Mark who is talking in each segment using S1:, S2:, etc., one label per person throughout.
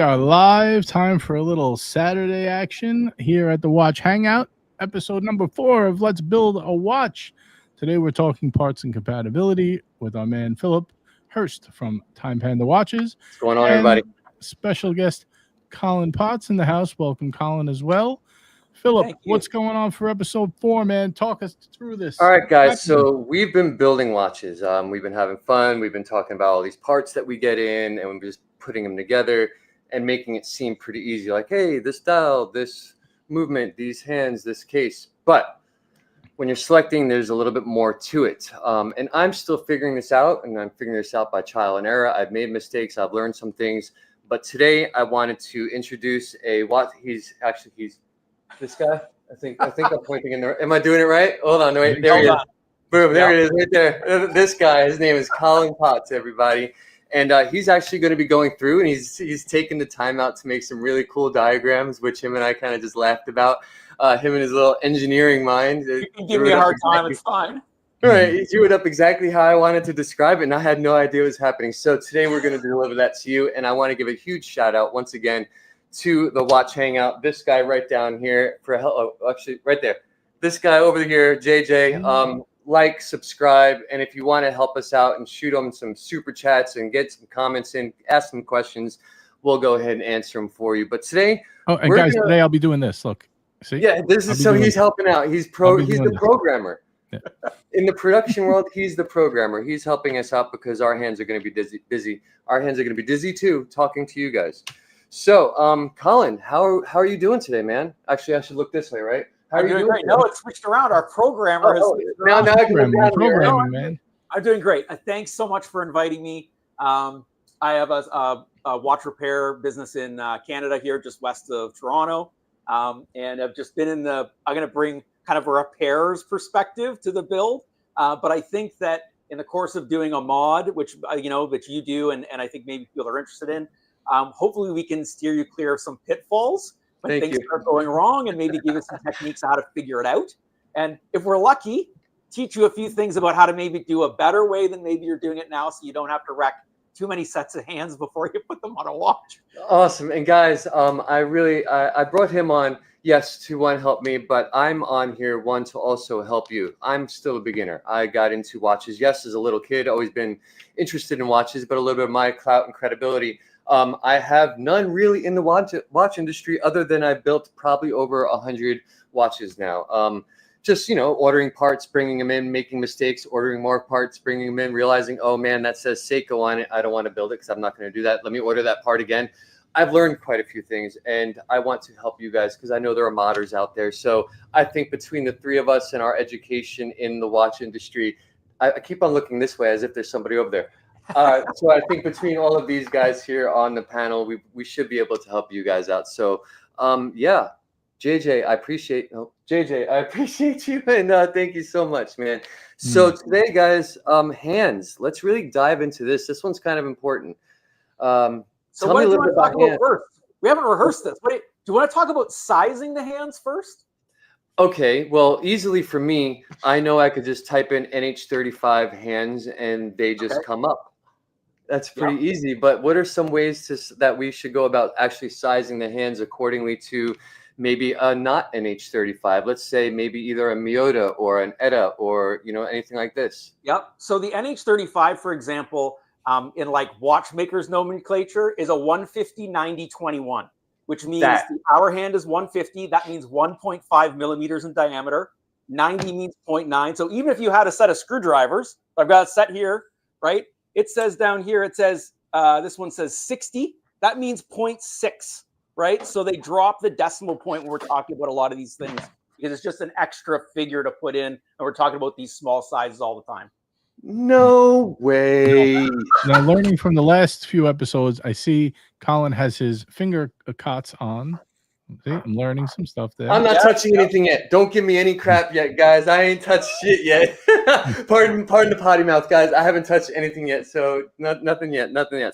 S1: are live. Time for a little Saturday action here at the Watch Hangout, episode number 4 of Let's Build a Watch. Today we're talking parts and compatibility with our man Philip Hurst from Time Panda Watches.
S2: What's going on, everybody?
S1: Special guest COLIN Potts in the house. Welcome, COLIN, as well. Philip, what's going on for episode 4, man? Talk us through this.
S2: All right, guys. So we've been building watches. We've been having fun. We've been talking about all these parts that we get in, and we're just putting them together and making it seem pretty easy. Like, hey, this dial, this movement, these hands, this case. But when you're selecting, there's a little bit more to it. And I'm still figuring this out, and I'm figuring this out by trial and error. I've made mistakes. I've learned some things. But today I wanted to introduce a watch. He's this guy. I think I'm pointing in there. Am I doing it right? Hold on, wait. There he is. Boom, there it is, right there. This guy, his name is COLIN Potts, everybody. And he's actually going to be going through, and he's taken the time out to make some really cool diagrams, which him and I kind of just laughed about. Him and his little engineering mind.
S3: You can give me a hard time, it's fine.
S2: All right, he drew it up exactly how I wanted to describe it, and I had no idea what was happening. So today we're going to deliver that to you, and I want to give a huge shout out once again to the Watch Hangout. This guy right down here for help. Oh, actually, right there. This guy over here, JJ. Like, subscribe, and if you want to help us out and shoot them some super chats and get some comments in, ask some questions, we'll go ahead and answer them for you. But today,
S1: today I'll be doing this. Look, see?
S2: Yeah, this is so he's helping out. He's the programmer. Yeah. In the production world, he's the programmer. He's helping us out because our hands are going to be busy. Our hands are going to be dizzy too, talking to you guys. So, COLIN, how are you doing today, man? Actually, I should look this way, right? How
S3: I'm
S2: are you
S3: doing great. No, it's switched around. Our programmer has switched around.
S2: Now I can
S1: programming, man.
S3: I'm doing great. Thanks so much for inviting me. I have a watch repair business in Canada here, just west of Toronto. And I've just been I'm going to bring kind of a repairer's perspective to the build. But I think that in the course of doing a mod, which you do, and I think maybe people are interested in, hopefully we can steer you clear of some pitfalls when things start going wrong, and maybe give you some techniques on how to figure it out. And if we're lucky, teach you a few things about how to maybe do a better way than maybe you're doing it now, so you don't have to wreck too many sets of hands before you put them on a watch.
S2: Awesome. And guys, I brought him on, yes, to help me, but I'm on here, to also help you. I'm still a beginner. I got into watches, yes, as a little kid, always been interested in watches, but a little bit of my clout and credibility. I have none really in the watch industry, other than I built probably over 100 watches now. Just, ordering parts, bringing them in, making mistakes, ordering more parts, bringing them in, realizing, oh man, that says Seiko on it. I don't want to build it because I'm not going to do that. Let me order that part again. I've learned quite a few things, and I want to help you guys because I know there are modders out there. So I think between the three of us and our education in the watch industry, I keep on looking this way as if there's somebody over there. So I think between all of these guys here on the panel, we should be able to help you guys out. So yeah, JJ, I appreciate you, and thank you so much, man. So today, guys, hands. Let's really dive into this. This one's kind of important.
S3: So what do you want to talk about first? We haven't rehearsed this. Do you want to talk about sizing the hands first?
S2: Okay, well, easily for me, I know I could just type in NH35 hands and they just come up. That's pretty easy. But what are some ways that we should go about actually sizing the hands accordingly to maybe a not NH35? Let's say maybe either a Miyota or an ETA or anything like this.
S3: Yep. So the NH35, for example, in like watchmakers nomenclature, is a 150-90-21, which means the hour hand is 150. That means 1.5 millimeters in diameter. 90 means 0.9. So even if you had a set of screwdrivers, I've got a set here, right? It says down here, this one says 60. That means 0.6, right? So they drop the decimal point when we're talking about a lot of these things because it's just an extra figure to put in. And we're talking about these small sizes all the time.
S2: No way.
S1: Now, learning from the last few episodes, I see COLIN has his finger cots on. See, I'm learning some stuff there.
S2: I'm not touching anything yet. Don't give me any crap yet, guys. I ain't touched shit yet. pardon the potty mouth, guys. I haven't touched anything yet. So nothing yet.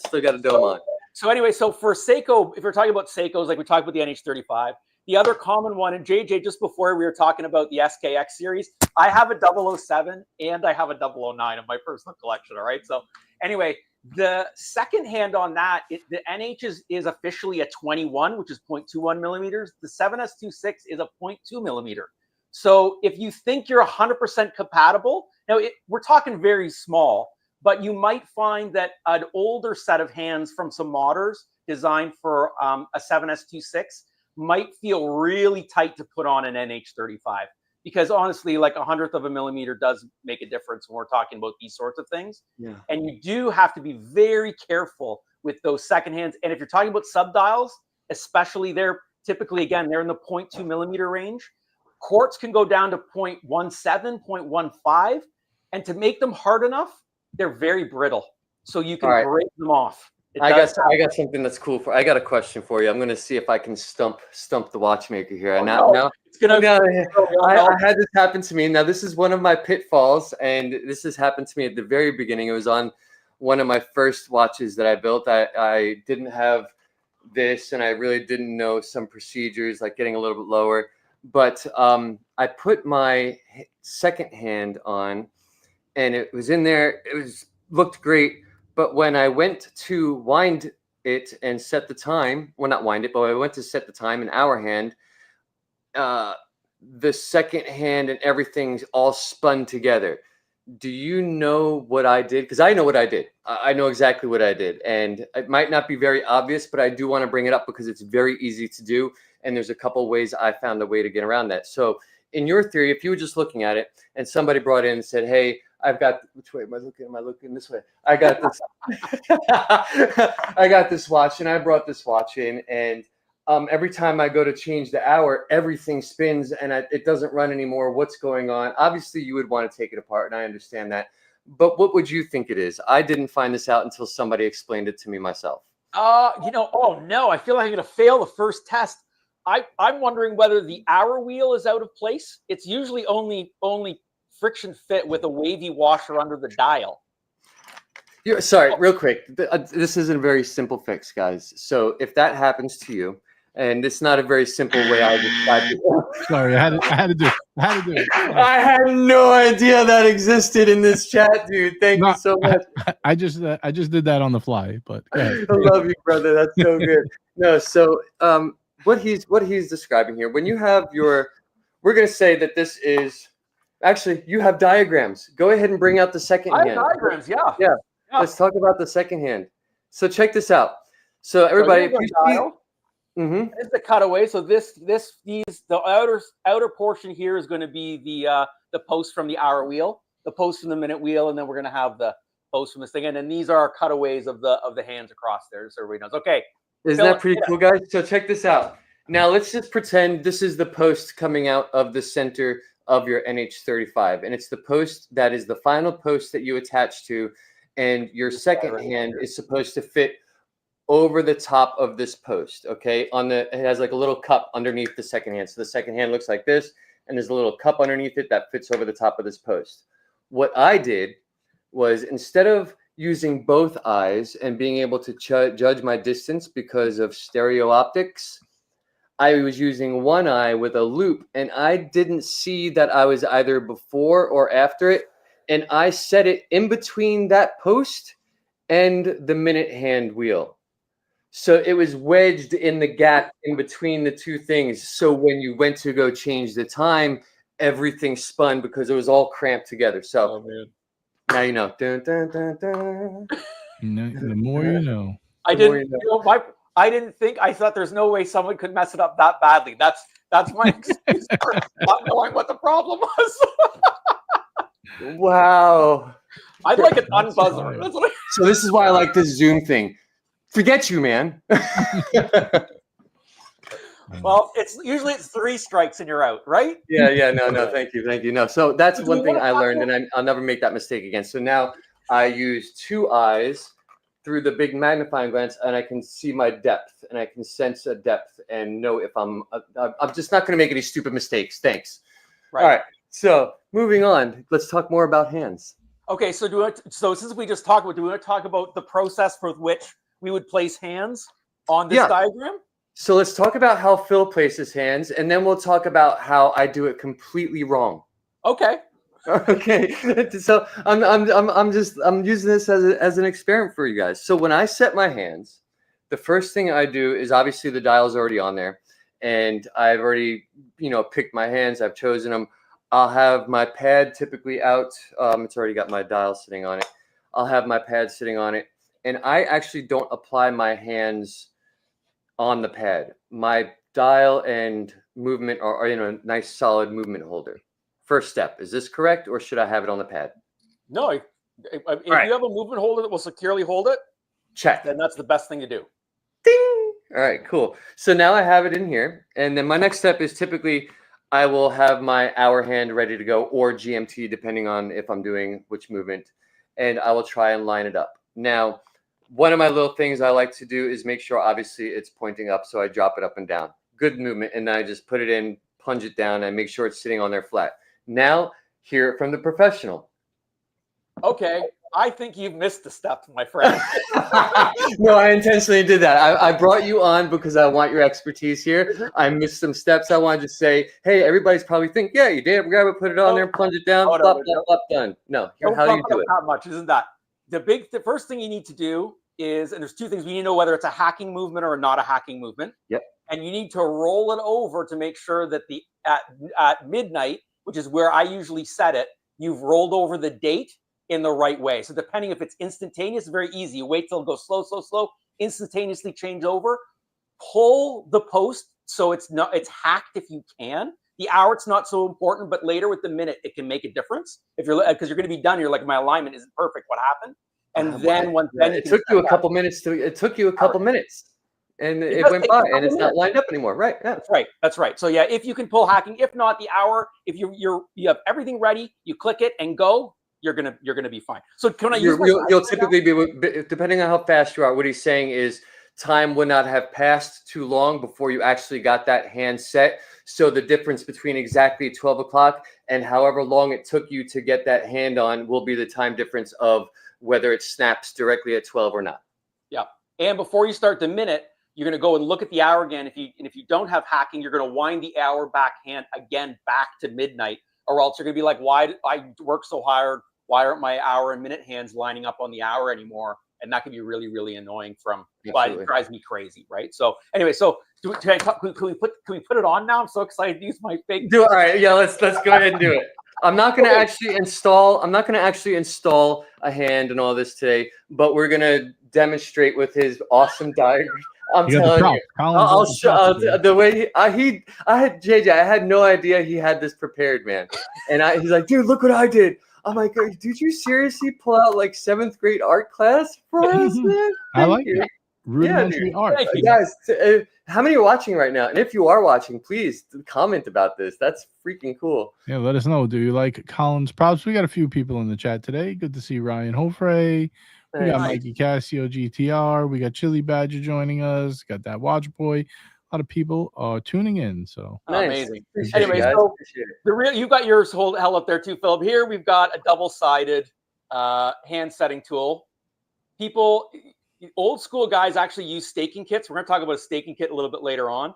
S2: Still got a dome on.
S3: So anyway, so for Seiko, if we're talking about Seikos, like we talked about the NH35, the other common one, and JJ, just before we were talking about the SKX series, I have a 007 and I have a 009 in my personal collection. All right. So anyway, The second hand on that, the NH is officially a 21, which is 0.21 millimeters. The 7S26 is a 0.2 millimeter. So if you think you're 100% compatible, now we're talking very small, but you might find that an older set of hands from some modders designed for a 7S26 might feel really tight to put on an NH35. Because honestly, like 1/100th of a millimeter does make a difference when we're talking about these sorts of things.
S2: Yeah.
S3: And you do have to be very careful with those second hands. And if you're talking about subdials, especially they're typically, again, they're in the 0.2 millimeter range. Quartz can go down to 0.17, 0.15. And to make them hard enough, they're very brittle. So you can break them off.
S2: I got something that's cool I got a question for you. I'm going to see if I can stump the watchmaker here.
S3: Oh,
S2: now
S3: it's gonna.
S2: I had this happen to me. Now this is one of my pitfalls, and this has happened to me at the very beginning. It was on one of my first watches that I built. I didn't have this, and I really didn't know some procedures, like getting a little bit lower. But I put my second hand on, and it was in there. Looked great. But when I went to wind it and set the time, well, not wind it, but I went to set the time in hour hand, the second hand and everything's all spun together. Do you know what I did? Because I know what I did. I know exactly what I did. And it might not be very obvious, but I do want to bring it up because it's very easy to do. And there's a couple ways I found a way to get around that. So in your theory, if you were just looking at it and somebody brought in and said, hey, I've got, which way am I looking? Am I looking this way? I got this. I got this watch, and I brought this watch in, and every time I go to change the hour, everything spins, and it doesn't run anymore. What's going on? Obviously, you would want to take it apart, and I understand that. But what would you think it is? I didn't find this out until somebody explained it to me myself.
S3: Oh no, I feel like I'm going to fail the first test. I'm wondering whether the hour wheel is out of place. It's usually only friction fit with a wavy washer under the dial.
S2: Sorry, real quick. This isn't a very simple fix, guys. So if that happens to you, and it's not a very simple way I describe it.
S1: Sorry, I had to do it.
S2: I had no idea that existed in this chat, dude. Thank you so much.
S1: I just did that on the fly, but go ahead.
S2: I love you, brother. That's so good. No, so what he's describing here, when you have we're gonna say that this is. Actually, you have diagrams. Go ahead and bring out the second hand.
S3: I have diagrams, yeah.
S2: Let's talk about the second hand. So check this out. So everybody, if you see,
S3: it's the cutaway. So the outer portion here is going to be the post from the hour wheel, the post from the minute wheel, and then we're going to have the post from this thing. And then these are our cutaways of the hands across there, so everybody knows. Okay.
S2: Isn't that pretty cool, guys? So check this out. Now let's just pretend this is the post coming out of the center of your NH35, and it's the post that is the final post that you attach to, and your second hand is supposed to fit over the top of this post. Okay, it has like a little cup underneath the second hand, so the second hand looks like this, and there's a little cup underneath it that fits over the top of this post. What I did was, instead of using both eyes and being able to judge my distance because of stereo optics, I was using one eye with a loop, and I didn't see that I was either before or after it. And I set it in between that post and the minute hand wheel. So it was wedged in the gap in between the two things. So when you went to go change the time, everything spun because it was all cramped together. So now you know. Dun, dun, dun, dun.
S1: The more you know.
S3: I didn't think. I thought there's no way someone could mess it up that badly. That's my excuse for not knowing what the problem was.
S2: Wow.
S3: I'd like an unbuzzer.
S2: So this is why I like this Zoom thing. Forget you, man.
S3: Well, usually it's 3 strikes and you're out, right?
S2: Yeah. No. Thank you. No. So that's one thing I learned, and I'll never make that mistake again. So now I use 2 eyes through the big magnifying glass, and I can see my depth, and I can sense a depth and know if I'm just not going to make any stupid mistakes. Thanks. Right. All right. So moving on, let's talk more about hands.
S3: Okay. So since we just talked about, do we want to talk about the process for which we would place hands on this diagram?
S2: So let's talk about how Phil places hands, and then we'll talk about how I do it completely wrong.
S3: Okay.
S2: Okay, so I'm using this as an experiment for you guys. So when I set my hands, the first thing I do is obviously the dial's already on there, and I've already picked my hands. I've chosen them. I'll have my pad typically out. It's already got my dial sitting on it. I'll have my pad sitting on it, and I actually don't apply my hands on the pad. My dial and movement are in a nice solid movement holder. First step, is this correct, or should I have it on the pad?
S3: No, if
S2: right.
S3: you have a movement holder that will securely hold it,
S2: check.
S3: Then that's the best thing to do.
S2: Ding! All right, cool. So now I have it in here, and then my next step is typically I will have my hour hand ready to go, or GMT, depending on if I'm doing which movement, and I will try and line it up. Now, one of my little things I like to do is make sure, obviously, it's pointing up, so I drop it up and down. Good movement, and then I just put it in, plunge it down, and make sure it's sitting on there flat. Now, hear it from the professional.
S3: Okay, I think you've missed a step, my friend.
S2: No, I intentionally did that. I brought you on because I want your expertise here. I missed some steps. I wanted to say, hey, everybody's probably thinking, yeah, you did. Grab it, put it on there, plunge it down, flop, done. No, how do you do it?
S3: Not much, isn't that? The first thing you need to do is, and there's two things, we need to know whether it's a hacking movement or not a hacking movement.
S2: Yep.
S3: And you need to roll it over to make sure that at midnight, which is where I usually set it, you've rolled over the date in the right way. So depending if it's instantaneous, very easy. You wait till it goes slow, slow, slow, instantaneously change over, pull the post so it's hacked if you can. The hour, it's not so important, but later with the minute, it can make a difference. If you're, because you're going to be done, you're like, my alignment isn't perfect. What happened? And then
S2: it took you a couple minutes and it went by and it's not lined up anymore. Right. Yeah.
S3: That's right. That's right. So yeah, if you can pull hacking, if not the hour, if you have everything ready, you click it and go, you're gonna be fine. So can I use
S2: you'll typically be, depending on how fast you are, what he's saying is time would not have passed too long before you actually got that hand set. So the difference between exactly 12 o'clock and however long it took you to get that hand on will be the time difference of whether it snaps directly at 12 or not.
S3: Yeah. And before you start the minute, you're going to go and look at the hour again. If you don't have hacking, you're going to wind the hour back hand again back to midnight, or else you're going to be like, why did I work so hard? Why aren't my hour and minute hands lining up on the hour anymore? And that can be really, really annoying but it drives me crazy, right? So anyway, so can we put it on now? I'm so excited to use my fake.
S2: All right, yeah, let's go ahead and do it. I'm not going to actually install a hand and all this today, but we're going to demonstrate with his awesome diagram. I'm telling you, I'll show the way I had JJ. I had no idea he had this prepared, man. And he's like, dude, look what I did. I'm like, did you seriously pull out like 7th grade art class for us, man?
S1: I like it. Rudimentary art.
S2: Guys, how many are watching right now? And if you are watching, please comment about this. That's freaking cool.
S1: Yeah, let us know. Do you like Colin's props? We got a few people in the chat today. Good to see Ryan Hofre. We got Mikey Casio GTR. We got Chili Badger joining us. Got that Watch Boy. A lot of people are tuning in. So
S3: amazing. Anyway, so you got yours held up there too, Philip. Here we've got a double-sided hand setting tool. People, old school guys actually use staking kits. We're going to talk about a staking kit a little bit later on.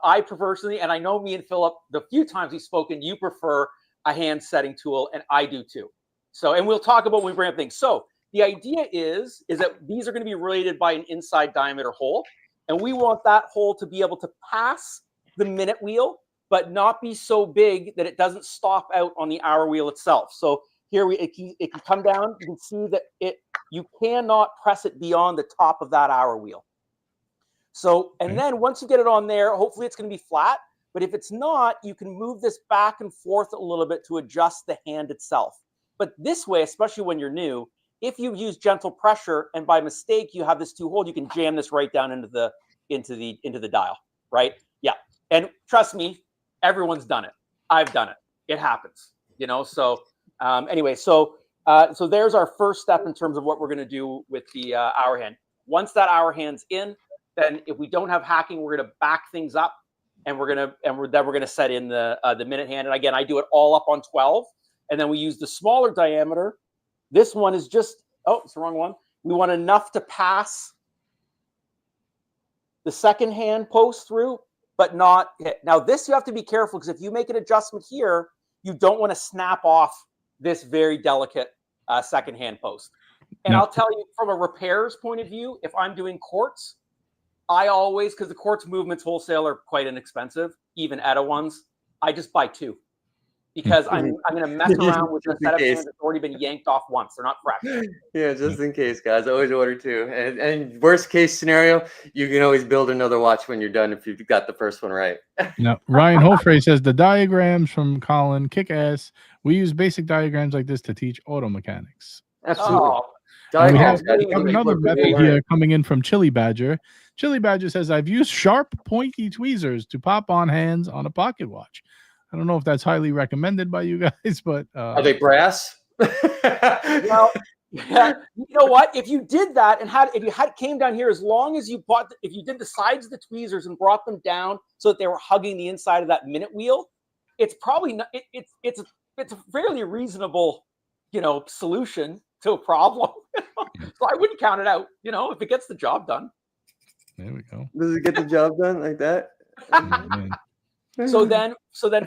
S3: I personally, and I know me and Philip, the few times we've spoken, you prefer a hand setting tool, and I do too. So, and we'll talk about when we bring up things. So the idea is that these are going to be related by an inside diameter hole. And we want that hole to be able to pass the minute wheel, but not be so big that it doesn't stop out on the hour wheel itself. So here it can come down. You can see that you cannot press it beyond the top of that hour wheel. So, and then once you get it on there, hopefully it's going to be flat. But if it's not, you can move this back and forth a little bit to adjust the hand itself. But this way, especially when you're new, if you use gentle pressure and by mistake you have this 2-hole, you can jam this right down into the dial, right? Yeah, and trust me, everyone's done it. I've done it. It happens, So anyway, so there's our first step in terms of what we're going to do with the hour hand. Once that hour hand's in, then if we don't have hacking, we're going to back things up, and we're going to set in the minute hand. And again, I do it all up on 12, and then we use the smaller diameter. This one is just, it's the wrong one. We want enough to pass the second hand post through, but not hit. Now this you have to be careful, because if you make an adjustment here, you don't want to snap off this very delicate secondhand post. And
S1: No.
S3: I'll tell you, from a repairer's point of view, if I'm doing quartz, I always, because the quartz movements wholesale are quite inexpensive, even ETA ones, I just buy 2. Because I'm going to mess around with a set of hands that's already been yanked off once. They're not fresh.
S2: Yeah, just in case, guys. Always order 2. And worst case scenario, you can always build another watch when you're done if you've got the first one right.
S1: Now, Ryan Hofrey says the diagrams from Colin kick ass. We use basic diagrams like this to teach auto mechanics.
S2: Absolutely.
S3: Oh,
S1: And we have,
S2: Diagrams,
S1: we have another method here coming in from Chili Badger. Chili Badger says, I've used sharp, pointy tweezers to pop on hands on a pocket watch. I don't know if that's highly recommended by you guys, but
S2: are they brass?
S3: Well, yeah, you know what? If you did that and came down here, as long as you if you did the sides of the tweezers and brought them down so that they were hugging the inside of that minute wheel, it's probably not. It's a fairly reasonable, solution to a problem. So I wouldn't count it out. If it gets the job done.
S1: There we go.
S2: Does it get the job done like that?
S1: Oh,
S3: So then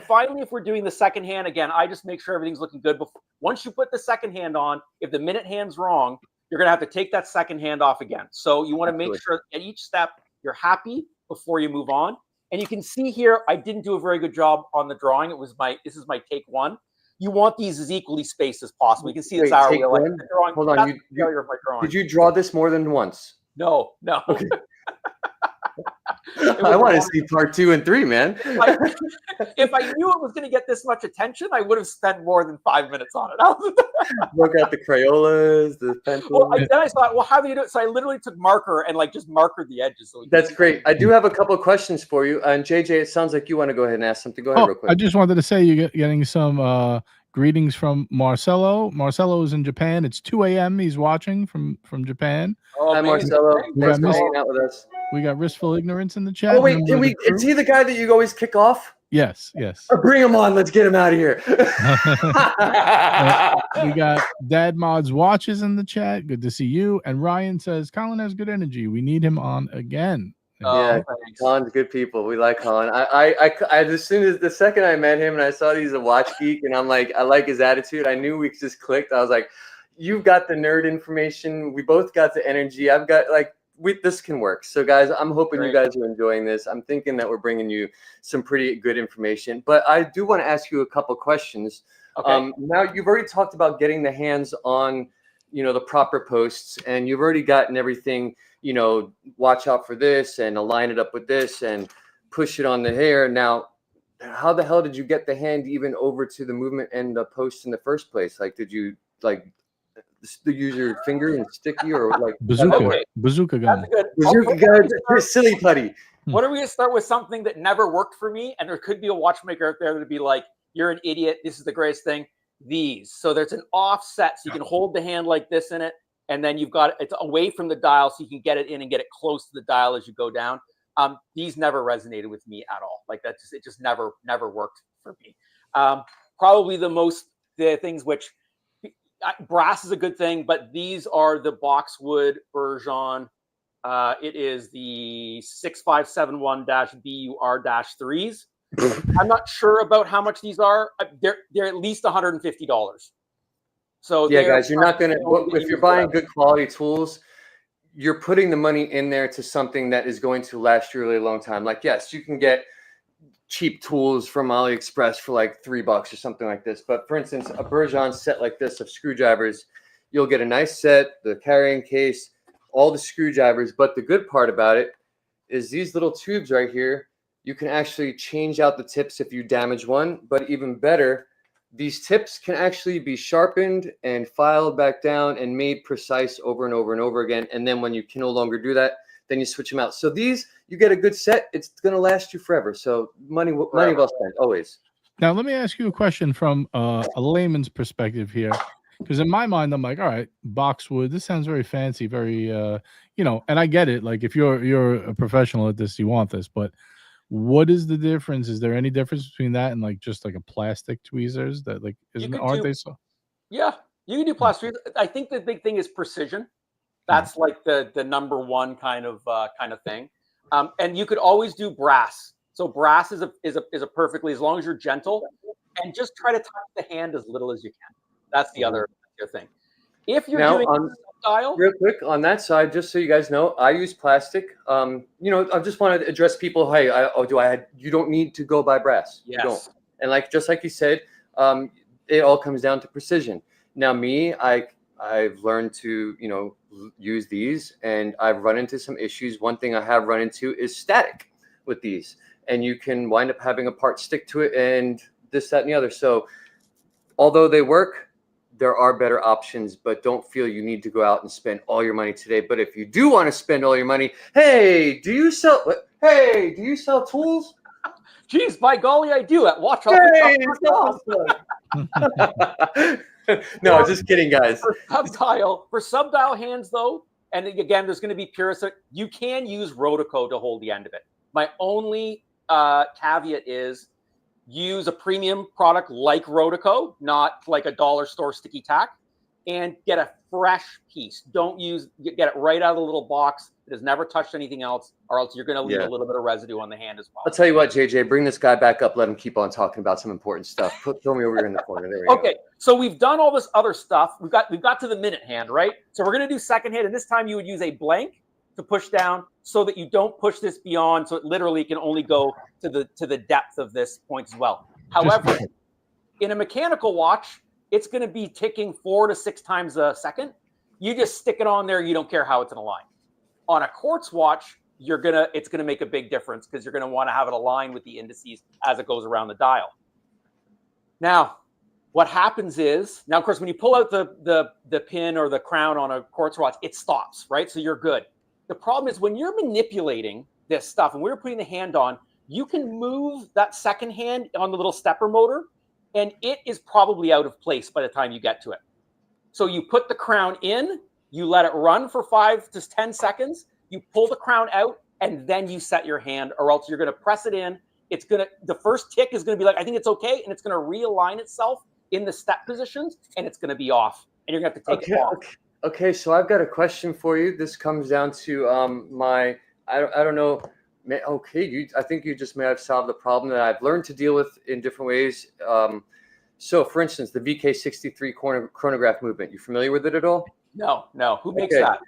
S3: finally, if we're doing the second hand again, I just make sure everything's looking good. Once you put the second hand on, if the minute hand's wrong, you're going to have to take that second hand off again. So you want to make sure at each step you're happy before you move on. And you can see here, I didn't do a very good job on the drawing. This is my take 1. You want these as equally spaced as possible. You can see this hour wheel. Like the drawing.
S2: Hold on. Did you draw this more than once?
S3: No.
S2: Okay. I want to see part 2 and 3, man.
S3: If I knew it was going to get this much attention, I would have spent more than 5 minutes on it.
S2: Look at the Crayolas, the pencils.
S3: Well, then I thought, how do you do it? So I literally took marker and just markered the edges. So
S2: that's great. I do have a couple of questions for you. And JJ, it sounds like you want to go ahead and ask something. Go ahead real quick.
S1: I just wanted to say you're getting some greetings from Marcelo. Marcelo is in Japan. It's 2 a.m. He's watching from Japan.
S2: Hi, Marcelo. Thanks for hanging out with us.
S1: We got Wristful Ignorance in the chat.
S2: Oh, wait, is he the guy that you always kick off?
S1: Yes.
S2: Bring him on. Let's get him out of here.
S1: We got Dad Mod's Watches in the chat. Good to see you. And Ryan says, Colin has good energy. We need him on again.
S2: Yeah, Colin's good people. We like Colin. I as soon as the second I met him and I saw he's a watch geek and I'm like, I like his attitude. I knew we just clicked. I was like, you've got the nerd information. We both got the energy. I've got this can work. So guys, I'm hoping you guys are enjoying this. I'm thinking that we're bringing you some pretty good information, but I do want to ask you a couple questions. Okay. Now you've already talked about getting the hands on, the proper posts, and you've already gotten everything, watch out for this and align it up with this and push it on the hair. Now, how the hell did you get the hand even over to the movement and the post in the first place? Did you use your finger and sticky or
S1: bazooka gun?
S2: Bazooka gun, silly putty.
S3: What are we going to start with? Something that never worked for me, and there could be a watchmaker out there that'd be like, "You're an idiot. This is the greatest thing." These. So there's an offset, so you can hold the hand like this in it, and then it's away from the dial, so you can get it in and get it close to the dial as you go down. These never resonated with me at all. It just never worked for me. Probably the things which. Brass is a good thing, but these are the boxwood version. It is the 6571-BUR-3s. I'm not sure about how much these are. They're at least $150. So
S2: yeah, guys, you're not gonna. If you're buying good quality tools, you're putting the money in there to something that is going to last you a really long time. Yes, you can get cheap tools from AliExpress for $3 or something like this. But for instance, a Bergeon set like this of screwdrivers, you'll get a nice set, the carrying case, all the screwdrivers. But the good part about it is these little tubes right here, you can actually change out the tips if you damage one. But even better, these tips can actually be sharpened and filed back down and made precise over and over and over again. And then when you can no longer do that, then you switch them out. So these, you get a good set, it's going to last you forever. So money well spent, always.
S1: Now, let me ask you a question from a layman's perspective here. Because in my mind, I'm like, all right, boxwood, this sounds very fancy, very, and I get it. If you're a professional at this, you want this. But what is the difference? Is there any difference between that and just a plastic tweezers that aren't they so?
S3: Yeah, you can do plastic. I think the big thing is precision. That's the number one kind of thing. And you could always do brass. So brass is a perfectly, as long as you're gentle and just try to touch the hand as little as you can. That's the other thing. If you're
S2: Now,
S3: doing style,
S2: real quick on that side, just so you guys know, I use plastic. You know, I just want to address people. Hey, you don't need to go buy brass.
S3: Yes.
S2: You don't. And just like you said, it all comes down to precision. Now, me, I've learned to, you know, use these, and I've run into some issues. One thing I have run into is static with these, and you can wind up having a part stick to it, and this, that, and the other. So, although they work, there are better options, but don't feel you need to go out and spend all your money today. But if you do want to spend all your money, hey, do you sell tools?
S3: Geez, by golly, I do at Watch
S2: Hey,
S3: Hangout.
S2: No, just kidding, guys.
S3: For subdial hands, though, and again, there's going to be purists. You can use Rotico to hold the end of it. My only caveat is use a premium product like Rotico, not like a dollar store sticky tack, and get a fresh piece. Don't get it right out of the little box. It has never touched anything else, or else you're going to leave a little bit of residue on the hand as well.
S2: I'll tell you what, JJ, bring this guy back up. Let him keep on talking about some important stuff. Throw me over here in the corner. There we go.
S3: Okay, so we've done all this other stuff. We've got to the minute hand, right? So we're going to do second hand, and this time you would use a blank to push down so that you don't push this beyond, so it literally can only go to the depth of this point as well. However, in a mechanical watch, it's going to be ticking 4 to 6 times a second. You just stick it on there. You don't care how it's in a line. On a quartz watch, it's gonna make a big difference because you're gonna want to have it aligned with the indices as it goes around the dial. Now, what happens is, now of course, when you pull out the pin or the crown on a quartz watch, it stops, right? So you're good. The problem is when you're manipulating this stuff and we're putting the hand on, you can move that second hand on the little stepper motor, and it is probably out of place by the time you get to it. So you put the crown in, you let it run for 5 to 10 seconds, you pull the crown out, and then you set your hand, or else you're going to press it in. The first tick is going to be like, I think it's okay, and it's going to realign itself in the step positions, and it's going to be off, and you're going to have to take it off.
S2: Okay, so I've got a question for you. This comes down to I don't know. Okay, I think you just may have solved the problem that I've learned to deal with in different ways. So, for instance, the VK63 chronograph movement. You familiar with it at all?
S3: No. Who makes that?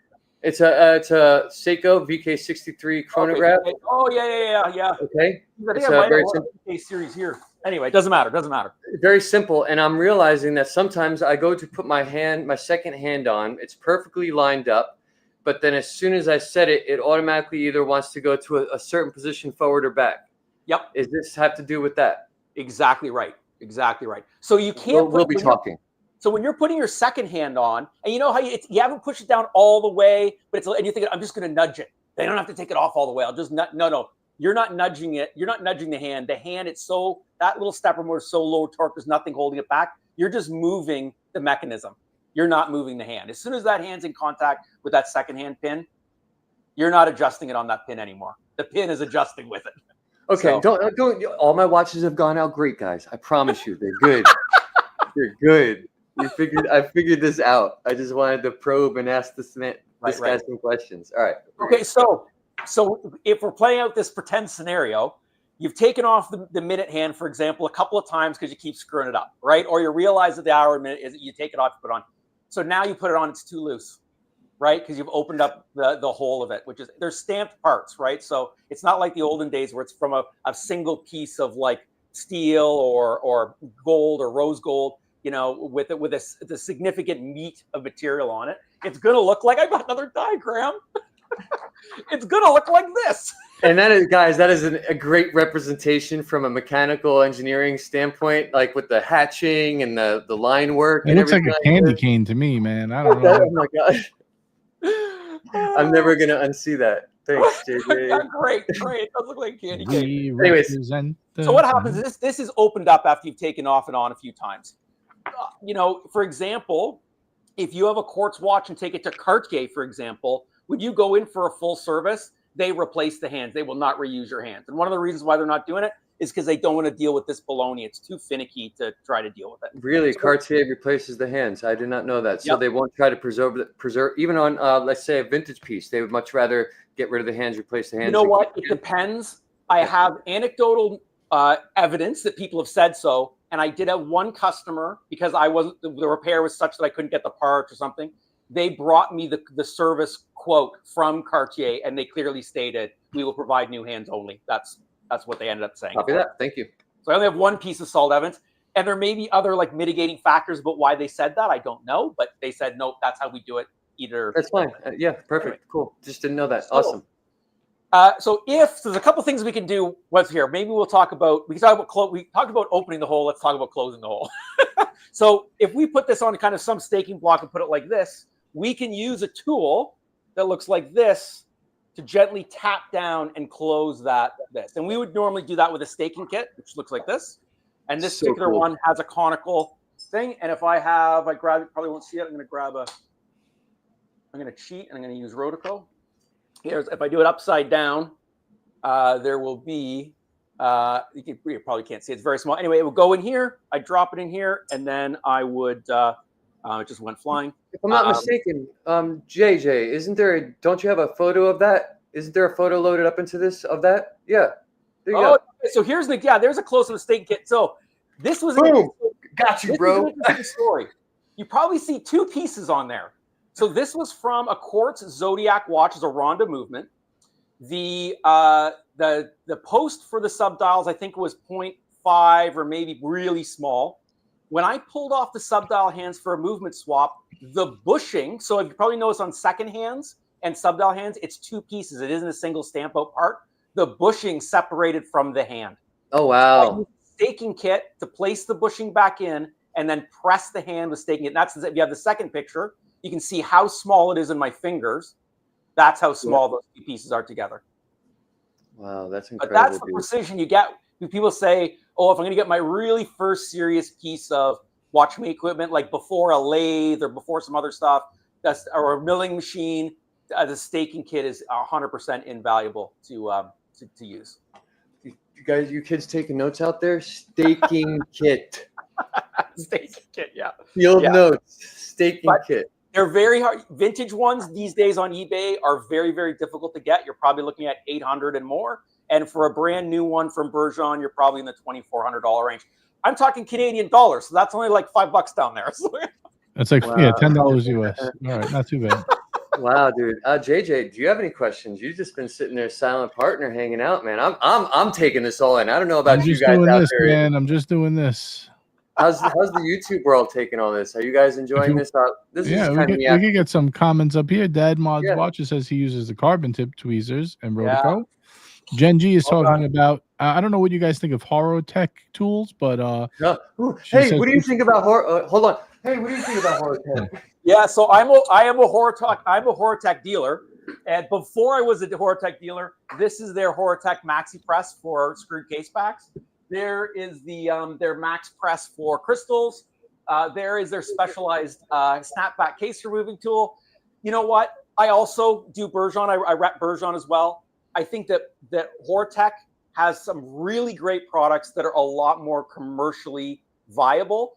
S2: It's a Seiko VK63 chronograph.
S3: Okay. Oh yeah.
S2: Okay.
S3: It's a very simple VK series here. Anyway, it doesn't matter.
S2: Very simple, and I'm realizing that sometimes I go to put my second hand on. It's perfectly lined up, but then as soon as I set it, it automatically either wants to go to a certain position forward or back.
S3: Yep.
S2: Does this have to do with that?
S3: Exactly right. So you can't.
S2: We'll be talking.
S3: So when you're putting your second hand on, and you know how you haven't pushed it down all the way, and you're thinking, I'm just going to nudge it. They don't have to take it off all the way. I'll just no. You're not nudging it. You're not nudging the hand. The hand, that little stepper motor is so low torque, there's nothing holding it back. You're just moving the mechanism. You're not moving the hand. As soon as that hand's in contact with that second hand pin, you're not adjusting it on that pin anymore. The pin is adjusting with it.
S2: Okay, don't. All my watches have gone out great, guys. I promise you, they're good. They're good. I figured this out. I just wanted to probe and ask this guy some questions. All right.
S3: Okay, so if we're playing out this pretend scenario, you've taken off the minute hand, for example, a couple of times because you keep screwing it up, right? Or you realize that the hour minute is you take it off, you put it on. So now you put it on, it's too loose, right? Because you've opened up the whole of it, which is they're stamped parts, right? So it's not like the olden days where it's from a single piece of like steel or gold or rose gold. You know, with a significant meat of material on it. It's going to look like, I got another diagram. It's going to look like this.
S2: And that is a great representation from a mechanical engineering standpoint, like with the hatching and the line work.
S1: It looks like a candy cane to me, man. I don't know.
S2: Oh my gosh. I'm never going to unsee that. Thanks, JJ.
S3: Great. It does look like a candy cane.
S2: Anyways,
S3: so what happens is this is opened up after you've taken off and on a few times. You know, for example, if you have a quartz watch and take it to Cartier, for example, when you go in for a full service, they replace the hands. They will not reuse your hands. And one of the reasons why they're not doing it is because they don't want to deal with this baloney. It's too finicky to try to deal with it.
S2: Really? So, Cartier replaces the hands. I did not know that. So they won't try to preserve, even on, let's say, a vintage piece. They would much rather get rid of the hands, replace the hands.
S3: You know what? It depends. I have anecdotal evidence that people have said so. and I did have one customer because the repair was such that I couldn't get the parts or something. They brought me the service quote from Cartier, and they clearly stated, we will provide new hands only. That's what they ended up saying.
S2: Copy that. Thank you.
S3: So I only have one piece of solid evidence. And there may be other like mitigating factors about why they said that. I don't know, but they said, nope, that's how we do it. Either.
S2: That's fine. Yeah, perfect. Anyway. Cool. Just didn't know that.
S3: So,
S2: awesome.
S3: So there's a couple things we can do. What's here? Maybe we talked about opening the hole. Let's talk about closing the hole. So if we put this on kind of some staking block and put it like this, we can use a tool that looks like this to gently tap down and close this. And we would normally do that with a staking kit, which looks like this. And this particular one has a conical thing. And if I grab it, probably won't see it. I'm going to cheat, and I'm going to use Rotico. If I do it upside down, there will be, you probably can't see, it's very small. Anyway, it will go in here. I drop it in here, and then I would, it just went flying.
S2: If I'm not mistaken, JJ, don't you have a photo of that? Isn't there a photo loaded up into this of that? Yeah. There you go.
S3: So here's there's a close-up staking kit. So this was
S2: got you, bro.
S3: Story. You probably see two pieces on there. So this was from a quartz zodiac watch, as a Ronda movement. The post for the subdials, I think, was 0.5 or maybe really small. When I pulled off the subdial hands for a movement swap, the bushing, so if you probably notice on second hands and subdial hands, it's two pieces. It isn't a single stamp out part. The bushing separated from the hand.
S2: Oh, wow.
S3: So I used a staking kit to place the bushing back in and then press the hand with staking it. And that's, if you have the second picture, you can see how small it is in my fingers. That's how small those two pieces are together.
S2: Wow, that's incredible.
S3: But that's the precision you get. People say, oh, if I'm going to get my really first serious piece of watchmaking equipment, like before a lathe or before some other stuff, or a milling machine, the staking kit is 100% invaluable to use.
S2: You kids taking notes out there? Staking kit.
S3: Staking kit, yeah.
S2: Field notes. Staking kit.
S3: They're very hard. Vintage ones these days on eBay are very, very difficult to get. You're probably looking at $800 and more. And for a brand new one from Bergeron, you're probably in the $2,400 range. I'm talking Canadian dollars, so that's only like $5 down there.
S1: That's like $10 US. All right, not too bad.
S2: Wow, dude. JJ, do you have any questions? You've just been sitting there, silent partner, hanging out, man. I'm taking this all in. I don't know about you guys out there.
S1: Man, I'm just doing this.
S2: How's the YouTube world taking all this? Are you guys enjoying this? This is
S1: we could get some comments up here. Dad Mods Watches says he uses the carbon tip tweezers and Rotico. Yeah. Gen G is talking about. I don't know what you guys think of Horotech tools, but
S2: hey, what do you think about hold on. Hey, what do you think about Horotech?
S3: Yeah, so I am a Horotech dealer, and before I was a Horotech dealer, this is their Horotech Maxi Press for screwed case backs. There is their Max Press for crystals. There is their specialized snapback case removing tool. You know what? I also do Bergeron. I rep Bergeron as well. I think that Horotech has some really great products that are a lot more commercially viable.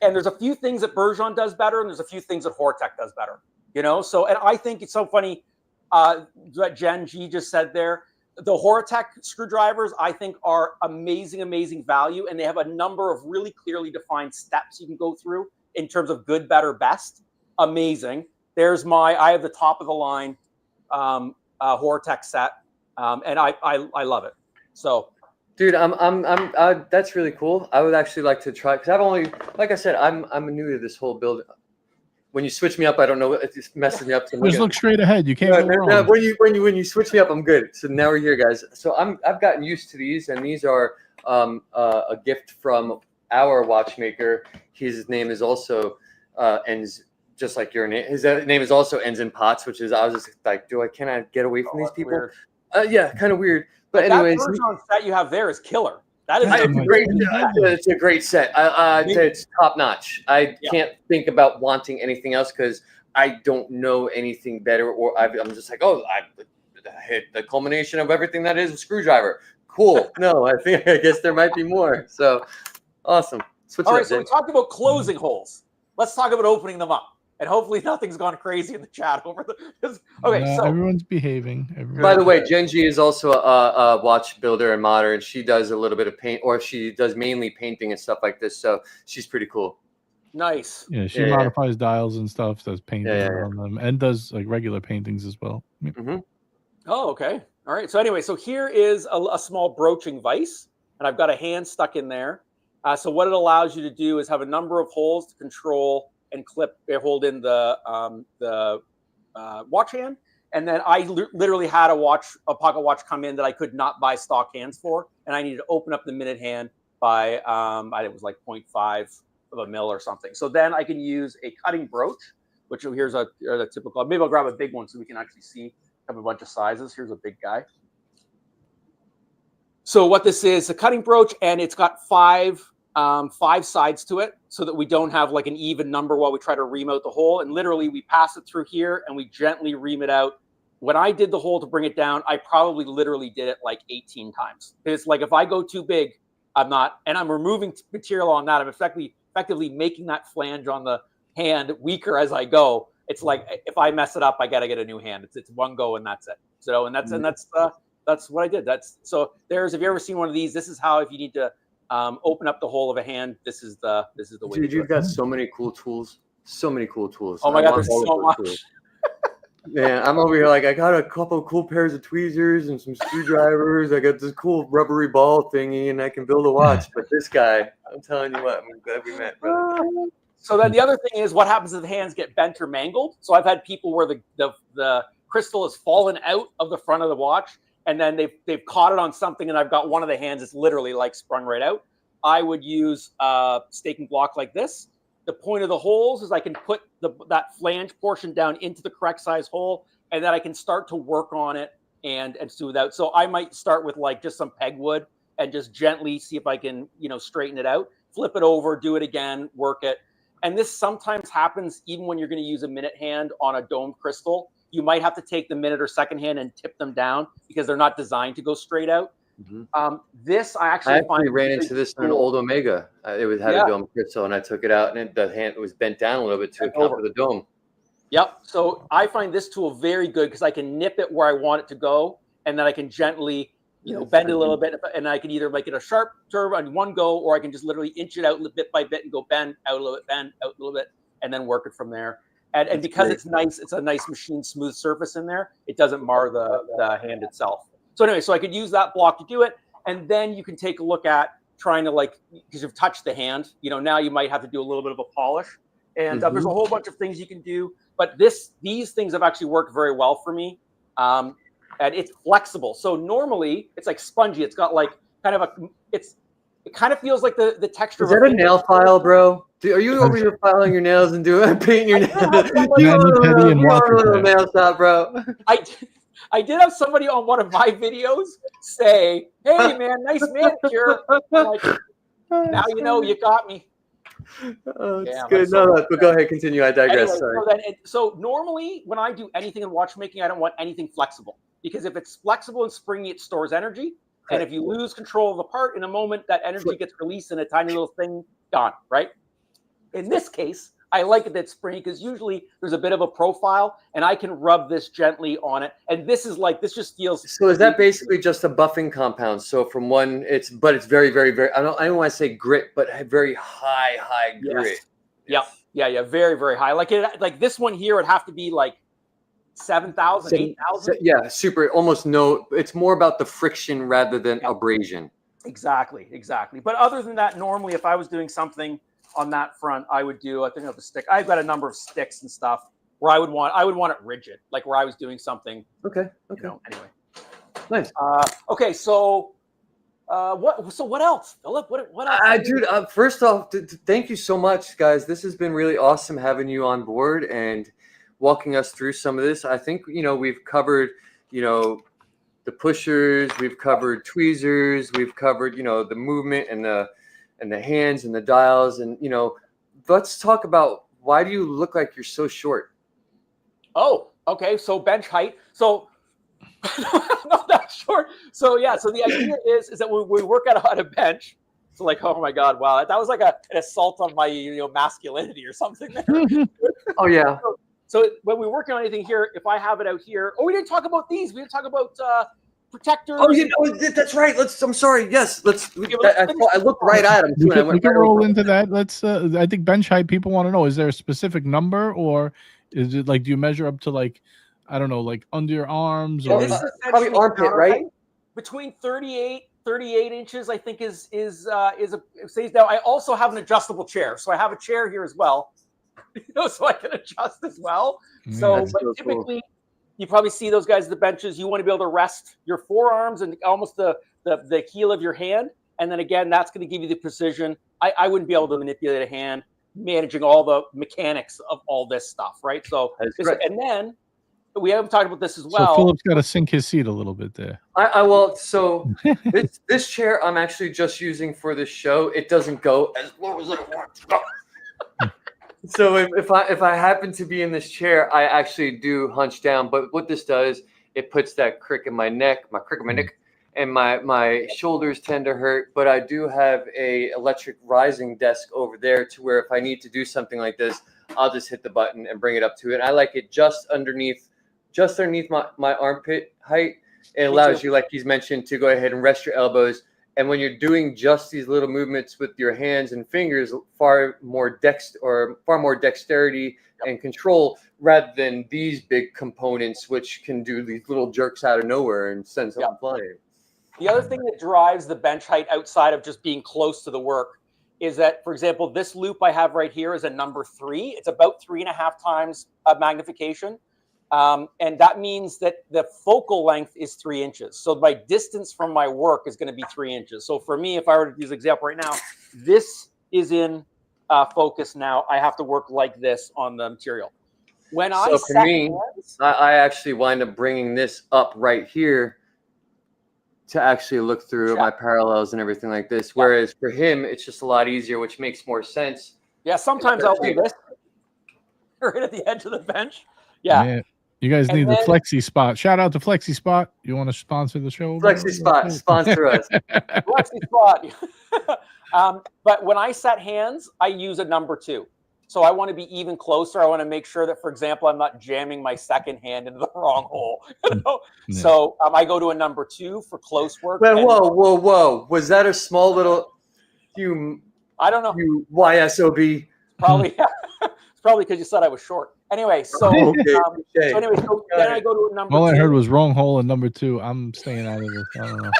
S3: And there's a few things that Bergeron does better, and there's a few things that Horotech does better. You know, and I think it's so funny that Gen G just said there. The Horotech screwdrivers, I think, are amazing, amazing value, and they have a number of really clearly defined steps you can go through in terms of good, better, best. Amazing. I have the top of the line Horotech set, and I love it. So,
S2: dude, that's really cool. I would actually like to try, because like I said, I'm new to this whole build. When you switch me up, I don't know. It just messes me up.
S1: Just look straight ahead. You can't go wrong.
S2: No, when you switch me up, I'm good. So now we're here, guys. So I've gotten used to these, and these are a gift from our watchmaker. His name is also ends just like your name. His name is also ends in POTTS, which is I was just like, can I get away from these people? Yeah, kind of weird. But anyways,
S3: that Bergeron set you have there is killer. That is
S2: it's a great set. It's top notch. I can't think about wanting anything else because I don't know anything better, or I'm just like, I hit the culmination of everything that is a screwdriver. Cool. No, I guess there might be more. So awesome.
S3: All right, so we talked about closing holes. Let's talk about opening them up. And hopefully nothing's gone crazy in the chat over the. Okay,
S1: No,
S3: so
S1: everyone's behaving.
S2: By the way, Genji is also a watch builder and modder, and she does a little bit of paint, or she does mainly painting and stuff like this. So she's pretty cool.
S3: nice.
S1: Yeah, she
S2: Yeah.
S1: modifies dials and stuff, does painting
S2: Yeah.
S1: on them, and does like regular paintings as well. Yeah.
S2: Mm-hmm.
S3: Oh, okay. All right. So anyway, so here is a small broaching vise, and I've got a hand stuck in there. So what it allows you to do is have a number of holes to control and hold in the watch hand. And then I literally had a pocket watch come in that I could not buy stock hands for, and I needed to open up the minute hand by it was like 0.5 of a mil or something. So then I can use a cutting brooch, which here's a typical. Maybe I'll grab a big one so we can actually see. Have a bunch of sizes. Here's a big guy. So what this is, a cutting brooch, and it's got five sides to it, so that we don't have like an even number while we try to ream out the hole. And literally, we pass it through here, and we gently ream it out. When I did the hole to bring it down, I probably literally did it like 18 times. It's like if I go too big, I'm not, and I'm removing material on that. I'm effectively making that flange on the hand weaker as I go. It's like if I mess it up, I gotta get a new hand. It's one go and that's it. So that's what I did. So if you've ever seen one of these, this is how, if you need to open up the hole of a hand, this is the way.
S2: Dude, you've got so many cool tools. So many cool tools.
S3: Oh my God, there's so much.
S2: Man, I'm over here like I got a couple cool pairs of tweezers and some screwdrivers. I got this cool rubbery ball thingy, and I can build a watch. But this guy, I'm telling you what, I'm glad we met, brother.
S3: So then the other thing is what happens if the hands get bent or mangled. So I've had people where the crystal has fallen out of the front of the watch, and then they've caught it on something, and I've got one of the hands that's literally like sprung right out. I would use a staking block like this. The point of the holes is I can put that flange portion down into the correct size hole, and then I can start to work on it and smooth out. So I might start with like just some pegwood and just gently see if I can, straighten it out, flip it over, do it again, work it. And this sometimes happens even when you're going to use a minute hand on a domed crystal. You might have to take the minute or second hand and tip them down because they're not designed to go straight out.
S2: Mm-hmm.
S3: This I actually
S2: ran into this in an old Omega. It had a dome crystal, and I took it out, and the hand was bent down a little bit to account for the dome.
S3: Yep. So I find this tool very good because I can nip it where I want it to go, and then I can gently, bend it a little bit, and I can either make it a sharp curve on one go, or I can just literally inch it out bit by bit and go bend out a little bit, bend out a little bit, and then work it from there. And because it's nice, it's a nice machine smooth surface in there. It doesn't mar the hand itself. So anyway, so I could use that block to do it, and then you can take a look at trying to because you've touched the hand. Now you might have to do a little bit of a polish, and there's a whole bunch of things you can do. But these things have actually worked very well for me. And it's flexible. So normally it's like spongy. It's got like it kind of feels like the texture.
S2: Is that a nail file, bro? Are you over here filing your nails and painting your nails? You little nail shop, bro.
S3: I did have somebody on one of my videos say, "Hey man, nice manicure." Like, now you got me.
S2: Oh, it's good. No, but go ahead, continue. I digress.
S3: Anyway, so normally when I do anything in watchmaking, I don't want anything flexible. Because if it's flexible and springy, it stores energy. And if you lose control of the part in a moment, that energy gets released in a tiny little thing, gone, right? In this case, I like it that's springy because usually there's a bit of a profile, and I can rub this gently on it. And this just feels.
S2: So is that basically just a buffing compound? So from one, it's very, very, very. I don't want to say grit, but very high grit.
S3: Yes. Yeah, very, very high. Like this one here would have to be like 7,000, 8,000.
S2: Yeah, super. Almost no. It's more about the friction rather than abrasion.
S3: Exactly. But other than that, normally if I was doing something on that front, I think I have a stick. I've got a number of sticks and stuff where I would want it rigid, like where I was doing something.
S2: Okay.
S3: Anyway.
S2: Nice.
S3: Okay. So, what else, Philip? What else?
S2: Dude, first off, thank you so much, guys. This has been really awesome having you on board and walking us through some of this. I think, we've covered, the pushers, we've covered tweezers, we've covered, the movement and the hands and the dials. And, let's talk about, why do you look like you're so short?
S3: Oh, okay. So bench height. So not that short. So yeah. So the idea is that we work out on a bench. So like, oh my God, wow, that was like an assault on my masculinity or something there.
S2: Oh yeah.
S3: So when we're working on anything here, if I have it out here, we didn't talk about these. We didn't talk about protectors.
S2: Oh, that's right. I'm sorry. Yes, I looked right at him too.
S1: We can roll into that. Let's. I think bench height. People want to know: is there a specific number, or is it like do you measure up to like, I don't know, like under your arms or
S2: probably armpit, right?
S3: Between 38 inches, I think is stays down. I also have an adjustable chair, so I have a chair here as well, so I can adjust as well. So, but typically, you probably see those guys at the benches. You want to be able to rest your forearms and almost the heel of your hand, and then again, that's going to give you the precision. I wouldn't be able to manipulate a hand, managing all the mechanics of all this stuff, right? So, and then we haven't talked about this as well.
S1: So Philip's got to sink his seat a little bit there.
S2: I will. So this chair I'm actually just using for this show. It doesn't go as low as I want to go. So if I happen to be in this chair, I actually do hunch down. But what this does, it puts that crick in my neck, and my shoulders tend to hurt. But I do have a electric rising desk over there to where if I need to do something like this, I'll just hit the button and bring it up to it. I like it just underneath my armpit height. It allows you, like he's mentioned, to go ahead and rest your elbows. And when you're doing just these little movements with your hands and fingers, far more dexterity and control rather than these big components, which can do these little jerks out of nowhere and send something flying.
S3: The other thing that drives the bench height outside of just being close to the work is that, for example, this loop I have right here is a number 3. It's about 3.5 times magnification. And that means that the focal length is 3 inches. So my distance from my work is going to be 3 inches. So for me, if I were to use an example right now, this is in focus now. I have to work like this on the material. When I
S2: for me, I actually wind up bringing this up right here to actually look through my parallels and everything like this. Whereas for him, it's just a lot easier, which makes more sense.
S3: Yeah, sometimes I'll do this right at the edge of the bench. Yeah.
S1: Man, you guys need the Flexi Spot. Shout out to Flexi Spot. You want to sponsor the show?
S2: Flexi Spot, sponsor us.
S3: Flexi Spot. But when I set hands, I use a number 2. So I want to be even closer. I want to make sure that, for example, I'm not jamming my second hand into the wrong hole. So I go to a number 2 for close work.
S2: Well, whoa. Was that a small little
S3: I don't know.
S2: You YSOB.
S3: Probably. It's probably because you said I was short. Anyway, so then I go to a number 2.
S1: All I heard was wrong hole and number 2. I'm staying out of this. I don't know.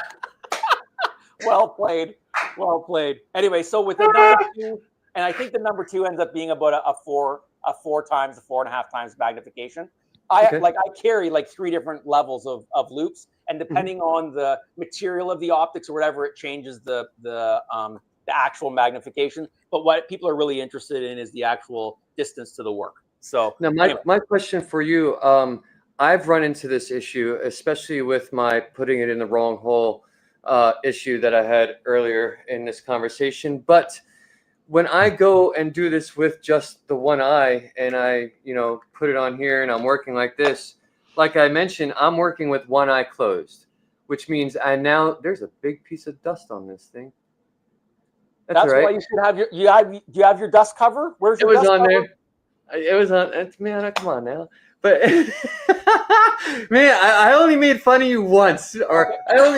S3: Well played. Anyway, so with the number 2, and I think the number 2 ends up being about a 4 times, 4.5 times magnification. I carry like 3 different levels of loops, and depending on the material of the optics or whatever, it changes the actual magnification. But what people are really interested in is the actual distance to the work. So
S2: now my question for you, I've run into this issue, especially with my putting it in the wrong hole issue that I had earlier in this conversation. But when I go and do this with just the one eye and I, put it on here and I'm working like this, like I mentioned, I'm working with one eye closed, which means there's a big piece of dust on this thing.
S3: That's right. Why you should have do you have your dust cover? Where's your dust cover?
S2: There. It was on, man, come on now. But man, I only made fun of you once, You gotta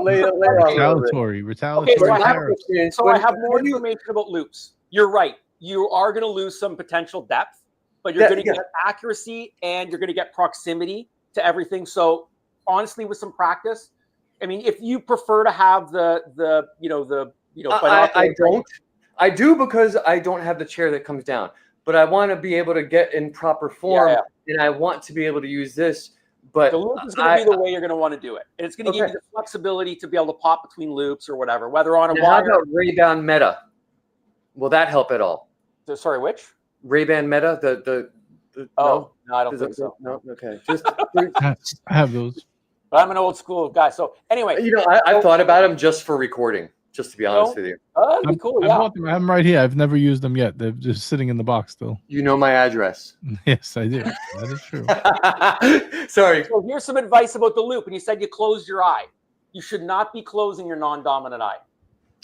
S2: lay
S1: retaliatory.
S3: Okay, so I have more information about loops. You're right. You are going to lose some potential depth, but you're going to get accuracy and you're going to get proximity to everything. So honestly, with some practice, I mean, if you prefer to have
S2: I do because I don't have the chair that comes down, but I want to be able to get in proper form, and I want to be able to use this. But
S3: the loop is going to be the way you're going to want to do it, and it's going to give you the flexibility to be able to pop between loops or whatever, whether on a wire.
S2: How about Ray-Ban Meta? Will that help at all?
S3: Sorry, which?
S2: Ray-Ban Meta.
S3: No, I don't think so.
S2: No, okay.
S1: I have those.
S3: But I'm an old school guy. So anyway,
S2: I thought about them just for recording, just to be honest with you.
S3: Oh, that'd be cool.
S1: I bought them. I have them right here. I've never used them yet. They're just sitting in the box still.
S2: You know my address.
S1: Yes, I do. That is true.
S2: Sorry.
S3: So here's some advice about the loop. And you said you closed your eye. You should not be closing your non-dominant eye.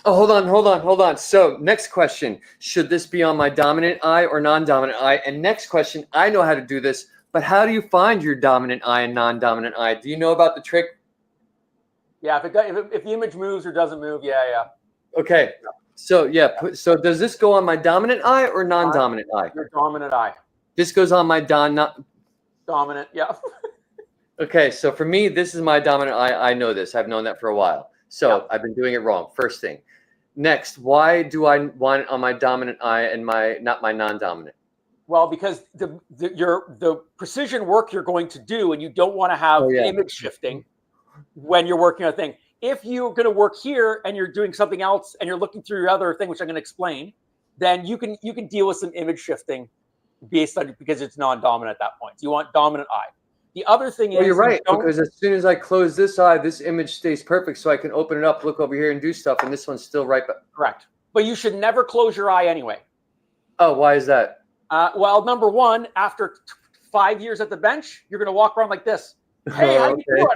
S2: Oh, hold on. So next question, should this be on my dominant eye or non-dominant eye? And next question, I know how to do this, but how do you find your dominant eye and non-dominant eye? Do you know about the trick?
S3: Yeah, if the image moves or doesn't move, yeah.
S2: Okay, so yeah, so does this go on my dominant eye or non-dominant eye?
S3: Your dominant eye.
S2: This goes on my
S3: Dominant, yeah.
S2: Okay, so for me, this is my dominant eye. I know this. I've known that for a while. So I've been doing it wrong. First thing. Next, why do I want it on my dominant eye and not my non-dominant?
S3: Well, because the precision work you're going to do, and you don't want to have image shifting when you're working on a thing. If you're going to work here and you're doing something else and you're looking through your other thing, which I'm going to explain, then you can deal with some image shifting because it's non-dominant at that point. So you want dominant eye. The other thing is,
S2: you're right, because as soon as I close this eye, this image stays perfect, so I can open it up, look over here, and do stuff, and this one's still right back.
S3: Correct. But you should never close your eye anyway.
S2: Oh, why is that?
S3: Well, number one, after 5 years at the bench, you're going to walk around like this. Hey, how you doing?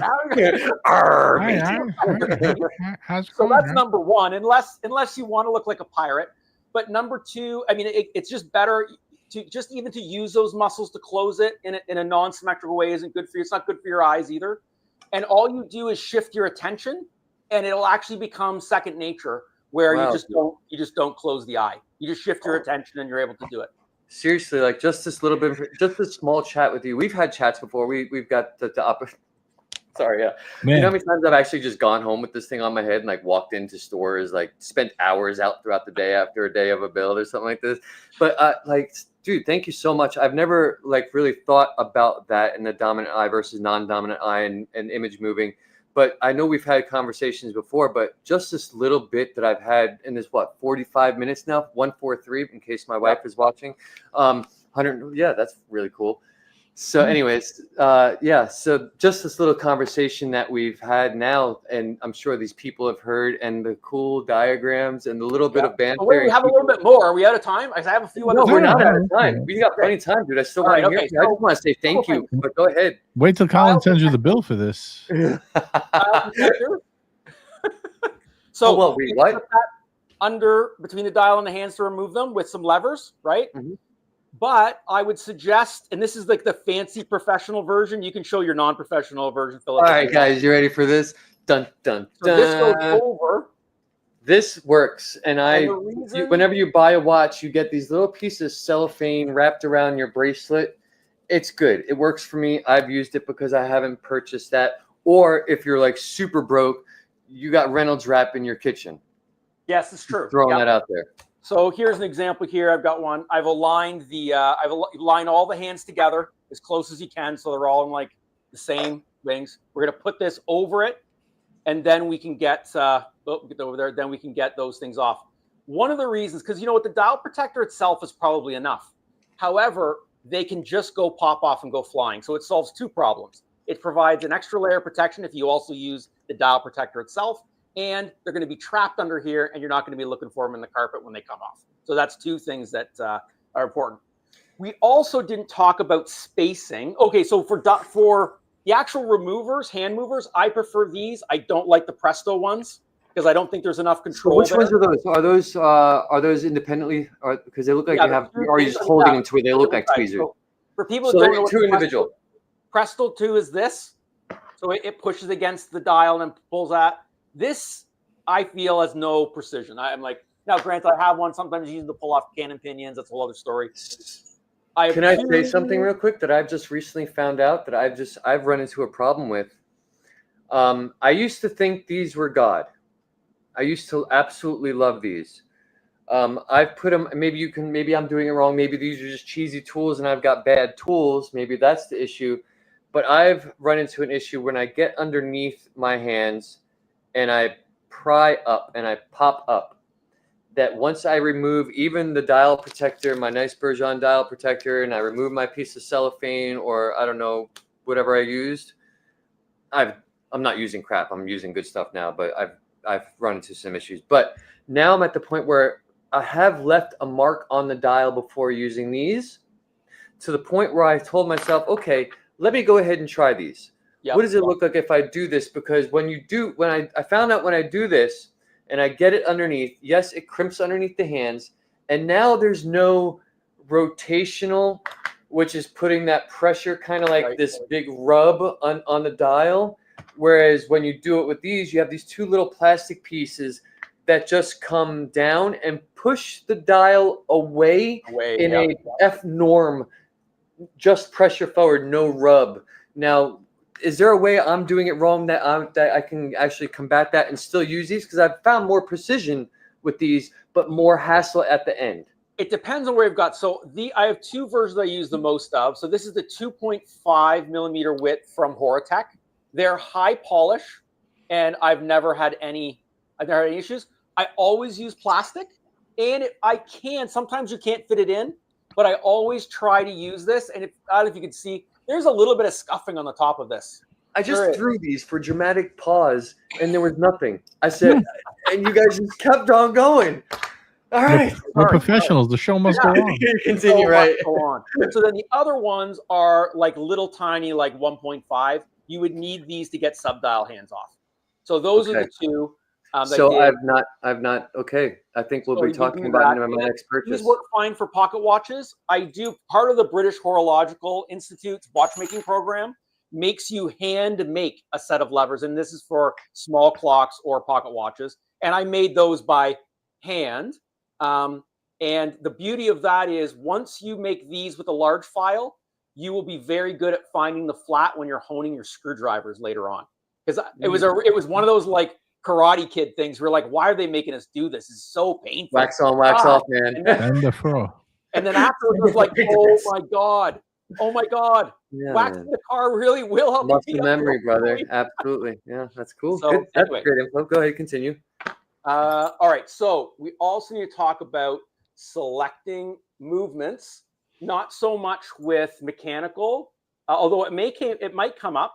S3: So that's number one, unless you want to look like a pirate. But number two, I mean, it's just better to even to use those muscles to close it in a non-symmetrical way isn't good for you. It's not good for your eyes either. And all you do is shift your attention, and it'll actually become second nature, where you just don't close the eye. You just shift your attention, and you're able to do it.
S2: Seriously, like just this little bit, just a small chat with you. We've had chats before. We've got the opposite. Sorry, yeah. Man. You know how many times I've actually just gone home with this thing on my head and like walked into stores, like spent hours out throughout the day after a day of a build or something like this. But like, dude, thank you so much. I've never like really thought about that in the dominant eye versus non-dominant eye and image moving. But I know we've had conversations before, but just this little bit that I've had in this, 45 minutes now, 143, in case my wife is watching. 100, yeah, that's really cool. So anyways, so just this little conversation that we've had now, and I'm sure these people have heard, and the cool diagrams and the little bit of banter.
S3: Oh, wait, we have a little bit more. Are we out of time? I have a few other.
S2: No, we're not out of time. We got plenty of time, dude. I still want to hear you. I just want to say thank you, but go ahead.
S1: Wait till Colin sends you the bill for this.
S3: So
S2: what?
S3: Under between the dial and the hands to remove them with some levers, right? Mm-hmm. But I would suggest, and this is like the fancy professional version. You can show your non-professional version, Philip.
S2: All right, guys, you ready for this? Dun, dun, dun.
S3: So this goes over.
S2: This works. And whenever you buy a watch, you get these little pieces of cellophane wrapped around your bracelet. It's good. It works for me. I've used it because I haven't purchased that. Or if you're like super broke, you got Reynolds wrap in your kitchen.
S3: Yes, it's true.
S2: Throwing that out there.
S3: So here's an example here. I've got one. I've aligned aligned all the hands together as close as you can, so they're all in like the same wings. We're gonna put this over it, and then we can get get over there. Then we can get those things off. One of the reasons, because you know what, the dial protector itself is probably enough. However, they can just go pop off and go flying. So it solves two problems. It provides an extra layer of protection if you also use the dial protector itself. And they're going to be trapped under here, and you're not going to be looking for them in the carpet when they come off. So that's two things that are important. We also didn't talk about spacing. Okay, so for the actual removers, hand movers, I prefer these. I don't like the Presto ones because I don't think there's enough control.
S2: So which ones are those? Are those independently? Because they look like are you just holding them to where they look like tweezers? So
S3: for people who don't know,
S2: two individual.
S3: Presto 2 is this. So it pushes against the dial and pulls that. This, I feel, has no precision. I'm like, now, granted, I have one. Sometimes you use to pull off cannon pinions. That's a whole other story.
S2: Can I say something real quick that I've just recently found out that I've run into a problem with? I used to think these were God. I used to absolutely love these. I've put them. Maybe I'm doing it wrong. Maybe these are just cheesy tools, and I've got bad tools. Maybe that's the issue. But I've run into an issue when I get underneath my hands and I pry up and I pop up, that once I remove even the dial protector, my nice Bergeron dial protector, and I remove my piece of cellophane or I don't know, whatever I used, I'm not using crap. I'm using good stuff now, but I've run into some issues. But now I'm at the point where I have left a mark on the dial before using these, to the point where I told myself, okay, let me go ahead and try these. Yep. What does it look like if I do this? Because I found out when I do this and I get it underneath. Yes, it crimps underneath the hands, and now there's no rotational, which is putting that pressure kind of like this big rub on the dial. Whereas when you do it with these, you have these two little plastic pieces that just come down and push the dial away in a F norm, just pressure forward, no rub. Now, is there a way I'm doing it wrong that I can actually combat that and still use these? Because I've found more precision with these, but more hassle at the end.
S3: It depends on where you've got. So I have two versions I use the most of. So this is the 2.5 millimeter width from Horotech. They're high polish, and I've never had any issues. I always use plastic, and sometimes you can't fit it in, but I always try to use this. And I don't know if you can see, there's a little bit of scuffing on the top of this.
S2: I just threw these for dramatic pause, and there was nothing. I said, and you guys just kept on going. All right.
S1: We're professionals. The show must go on.
S2: Continue, right?
S3: Go on. So then the other ones are like little tiny, like 1.5. You would need these to get subdial hands off. So those are the two.
S2: So I've not. Okay. I think we'll be talking about it in my next purchase.
S3: These work fine for pocket watches. I do part of the British Horological Institute's watchmaking program makes you hand make a set of levers. And this is for small clocks or pocket watches. And I made those by hand. And the beauty of that is once you make these with a large file, you will be very good at finding the flat when you're honing your screwdrivers later on. Because it was one of those like Karate Kid things where like, why are they making us do this? It's so painful.
S2: Wax on, wax off, man.
S1: And the fro.
S3: And then afterwards it was like, oh my God. Yeah, waxing the car really will help.
S2: Muscle memory, brother. Absolutely. Yeah, that's cool.
S3: So,
S2: good. That's great info. Go ahead, continue.
S3: All right. So we also need to talk about selecting movements, not so much with mechanical, although it might come up,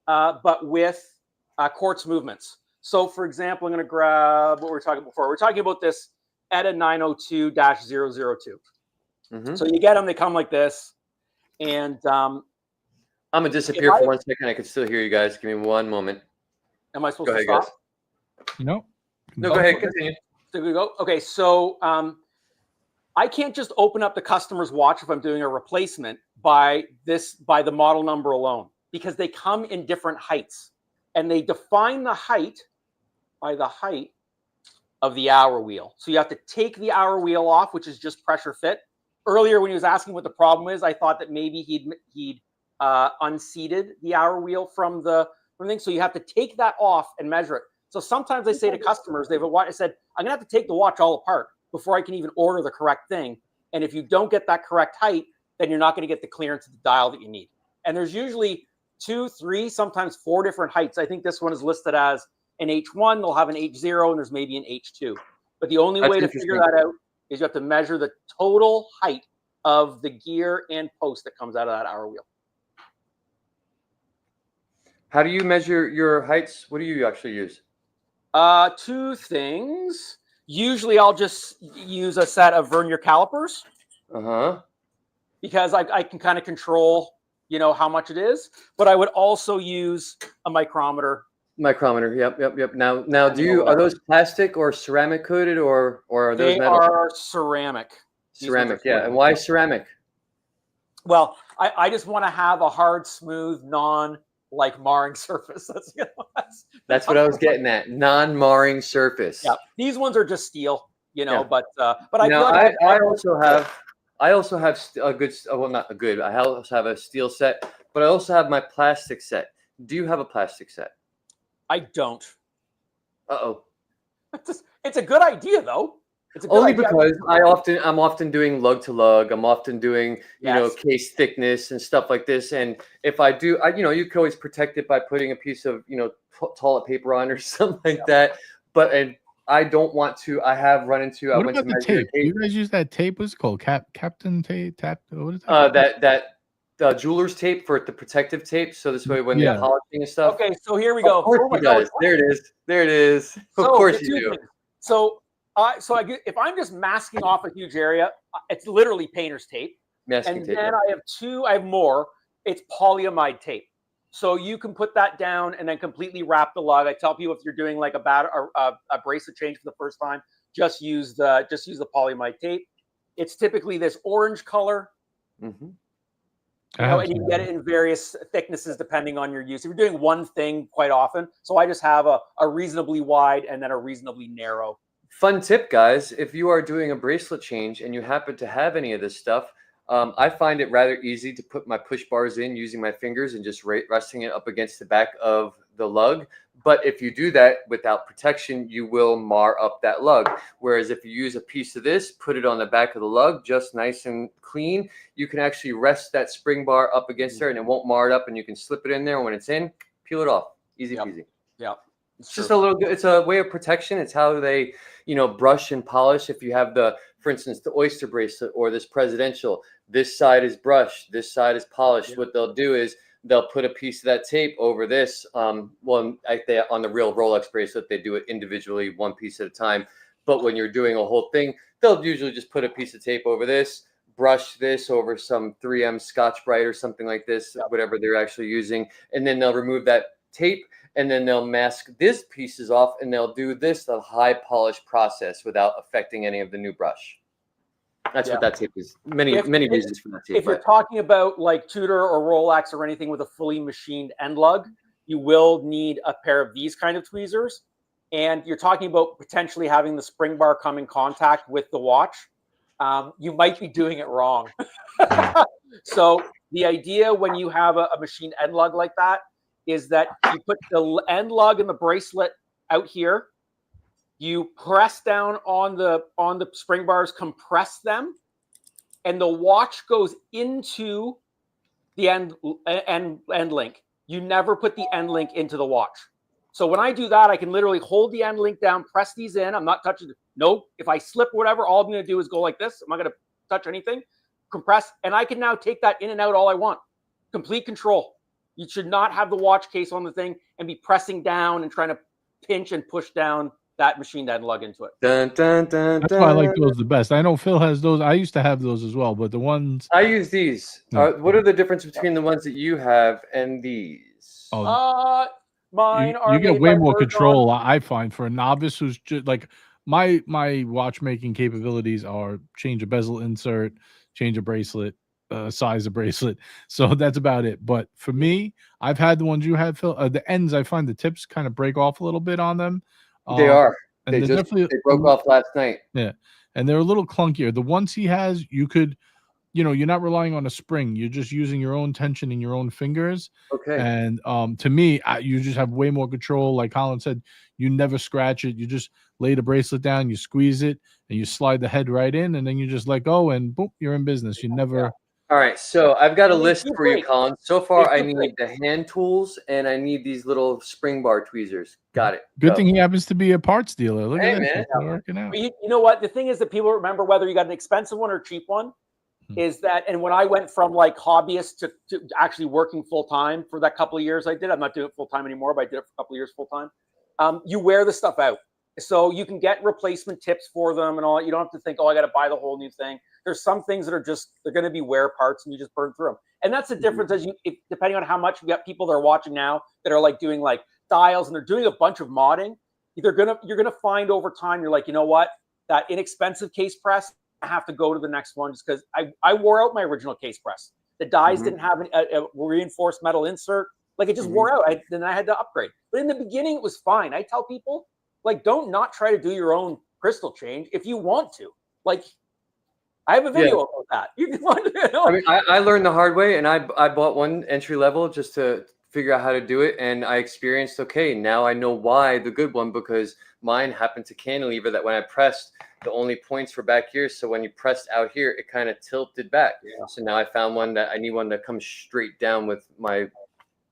S3: but with quartz movements. So for example, I'm going to grab what we were talking before. We're talking about this ETA 902-002. So you get them, they come like this. And I'm
S2: going to disappear for 1 second. I can still hear you guys. Give me one moment.
S3: Am I supposed to stop?
S2: Guys.
S1: No,
S2: go ahead. Continue.
S3: So we go. Okay, so I can't just open up the customer's watch if I'm doing a replacement by the model number alone, because they come in different heights, and they define the height by the height of the hour wheel. So you have to take the hour wheel off, which is just pressure fit. Earlier, when he was asking what the problem is, I thought that maybe he'd unseated the hour wheel from the thing. So you have to take that off and measure it. So sometimes I say to customers, I said, I'm gonna have to take the watch all apart before I can even order the correct thing. And if you don't get that correct height, then you're not gonna get the clearance of the dial that you need. And there's usually 2, 3, sometimes 4 different heights. I think this one is listed as an H1, they'll have an H0, and there's maybe an H2. But the only way to figure that out is you have to measure the total height of the gear and post that comes out of that hour wheel.
S2: How do you measure your heights? What do you actually use?
S3: 2 things. Usually I'll just use a set of vernier calipers. Because I can kind of control, how much it is. But I would also use a micrometer.
S2: Micrometer, yep. Now, are those plastic or ceramic coated, or are those metal?
S3: They are ceramic.
S2: Ceramic, yeah. And why ceramic?
S3: Well, I just want to have a hard, smooth, marring surface.
S2: That's what I was getting at. Non-marring surface.
S3: Yeah, these ones are just steel, but
S2: I also have a good, well, not a good. I also have a steel set, but I also have my plastic set. Do you have a plastic set?
S3: I don't.
S2: Uh-oh.
S3: It's a good idea, though. It's a good
S2: Only
S3: idea.
S2: because I'm often doing lug to lug. I'm often doing case thickness and stuff like this. And if I do, you can always protect it by putting a piece of toilet paper on or something like that. But I don't want to. I have run into.
S1: What about the tape? Do you guys use that tape? What's it called? Captain tape? What is
S2: that? The jeweler's tape for the protective tape, so this way when they're polishing and stuff.
S3: Okay, so here we go.
S2: Of course he does. There it is. Of course you do.
S3: So if I'm just masking off a huge area, it's literally painter's tape.
S2: Masking tape.
S3: And then I have more. It's polyamide tape. So you can put that down and then completely wrap the lug. I tell people if you're doing like a bracelet change for the first time, just use the polymide tape. It's typically this orange color.
S2: Mm-hmm.
S3: You know, and you can get it in various thicknesses depending on your use. If you're doing one thing quite often, so I just have a reasonably wide and then a reasonably narrow.
S2: Fun tip, guys, if you are doing a bracelet change and you happen to have any of this stuff, I find it rather easy to put my push bars in using my fingers and just resting it up against the back of the lug. But if you do that without protection, you will mar up that lug. Whereas if you use a piece of this, put it on the back of the lug, just nice and clean, you can actually rest that spring bar up against there and it won't mar it up, and you can slip it in there. When it's in, peel it off. Easy peasy.
S3: Yeah.
S2: It's just a little, it's a way of protection. It's how they, you know, brush and polish. If you have the, for instance, the oyster bracelet or this presidential, this side is brushed, this side is polished. What they'll do is they'll put a piece of that tape over this. Well, on the real Rolex bracelet, they do it individually, one piece at a time. But when you're doing a whole thing, they'll usually just put a piece of tape over this, brush this over some 3M Scotch-Brite or something like this, whatever they're actually using. And then they'll remove that tape, and then they'll mask these pieces off, and they'll do this, the high polish process, without affecting any of the new brush. That's what that tape is. Many reasons for that tape.
S3: If you're talking about like Tudor or Rolex or anything with a fully machined end lug, you will need a pair of these kind of tweezers. And you're talking about potentially having the spring bar come in contact with the watch. You might be doing it wrong. So the idea when you have a machined end lug like that is that you put the end lug and the bracelet out here. You press down on the spring bars, compress them, and the watch goes into the end link. You never put the end link into the watch. So when I do that, I can literally hold the end link down, press these in. I'm not touching. Nope. If I slip whatever, all I'm going to do is go like this. I'm not going to touch anything. Compress, and I can now take that in and out all I want. Complete control. You should not have the watch case on the thing and be pressing down and trying to pinch and push down that machined end lug into it.
S2: Dun, dun, dun,
S1: That's why I like those the best. I know Phil has those. I used to have those as well, but the ones
S2: I use these. What are the difference between the ones that you have and these?
S3: Mine are
S1: you get
S3: made
S1: way
S3: by
S1: more
S3: Virgin.
S1: control. I find for a novice who's just like my watchmaking capabilities are change a bezel insert, change a bracelet, size of bracelet. So that's about it. But for me, I've had the ones you had, Phil. The ends, I find the tips kind of break off a little bit on them.
S2: They are.
S1: And
S2: they broke off last night.
S1: Yeah, and they're a little clunkier. The ones he has, you could, you know, you're not relying on a spring. You're just using your own tension in your own fingers.
S2: Okay.
S1: And to me, you just have way more control. Like Colin said, you never scratch it. You just lay the bracelet down, you squeeze it, and you slide the head right in, and then you just let go, and boom, you're in business. You never.
S2: All right, so I've got a list for you, Colin. So far, I need the hand tools, and I need these little spring bar tweezers. Got it.
S1: Good thing he happens to be a parts dealer. Look at that. Working out.
S3: You know what? The thing is that people remember whether you got an expensive one or a cheap one. Is that, and when I went from like hobbyist to actually working full time for that couple of years I did, I'm not doing it full time anymore, but I did it for a couple of years full time. You wear the stuff out. So you can get replacement tips for them and all. You don't have to think, oh, I got to buy the whole new thing. There's some things that are just, they're going to be wear parts and you just burn through them. And that's the difference as depending on how much you got people that are watching now that are like doing like dials and they're doing a bunch of modding. You're going to find over time, you're like, you know what, that inexpensive case press, I have to go to the next one just because I wore out my original case press. The dies didn't have a reinforced metal insert. Like it just wore out. Then I had to upgrade. But in the beginning, it was fine. I tell people, like, don't not try to do your own crystal change if you want to. Like, I have a video about that. You can find it.
S2: I mean, I learned the hard way, and I bought one entry level just to figure out how to do it, and I experienced, okay, now I know why the good one, because mine happened to cantilever that when I pressed, the only points were back here. So when you pressed out here, it kind of tilted back. Yeah. So now I found one that I need one that comes straight down with my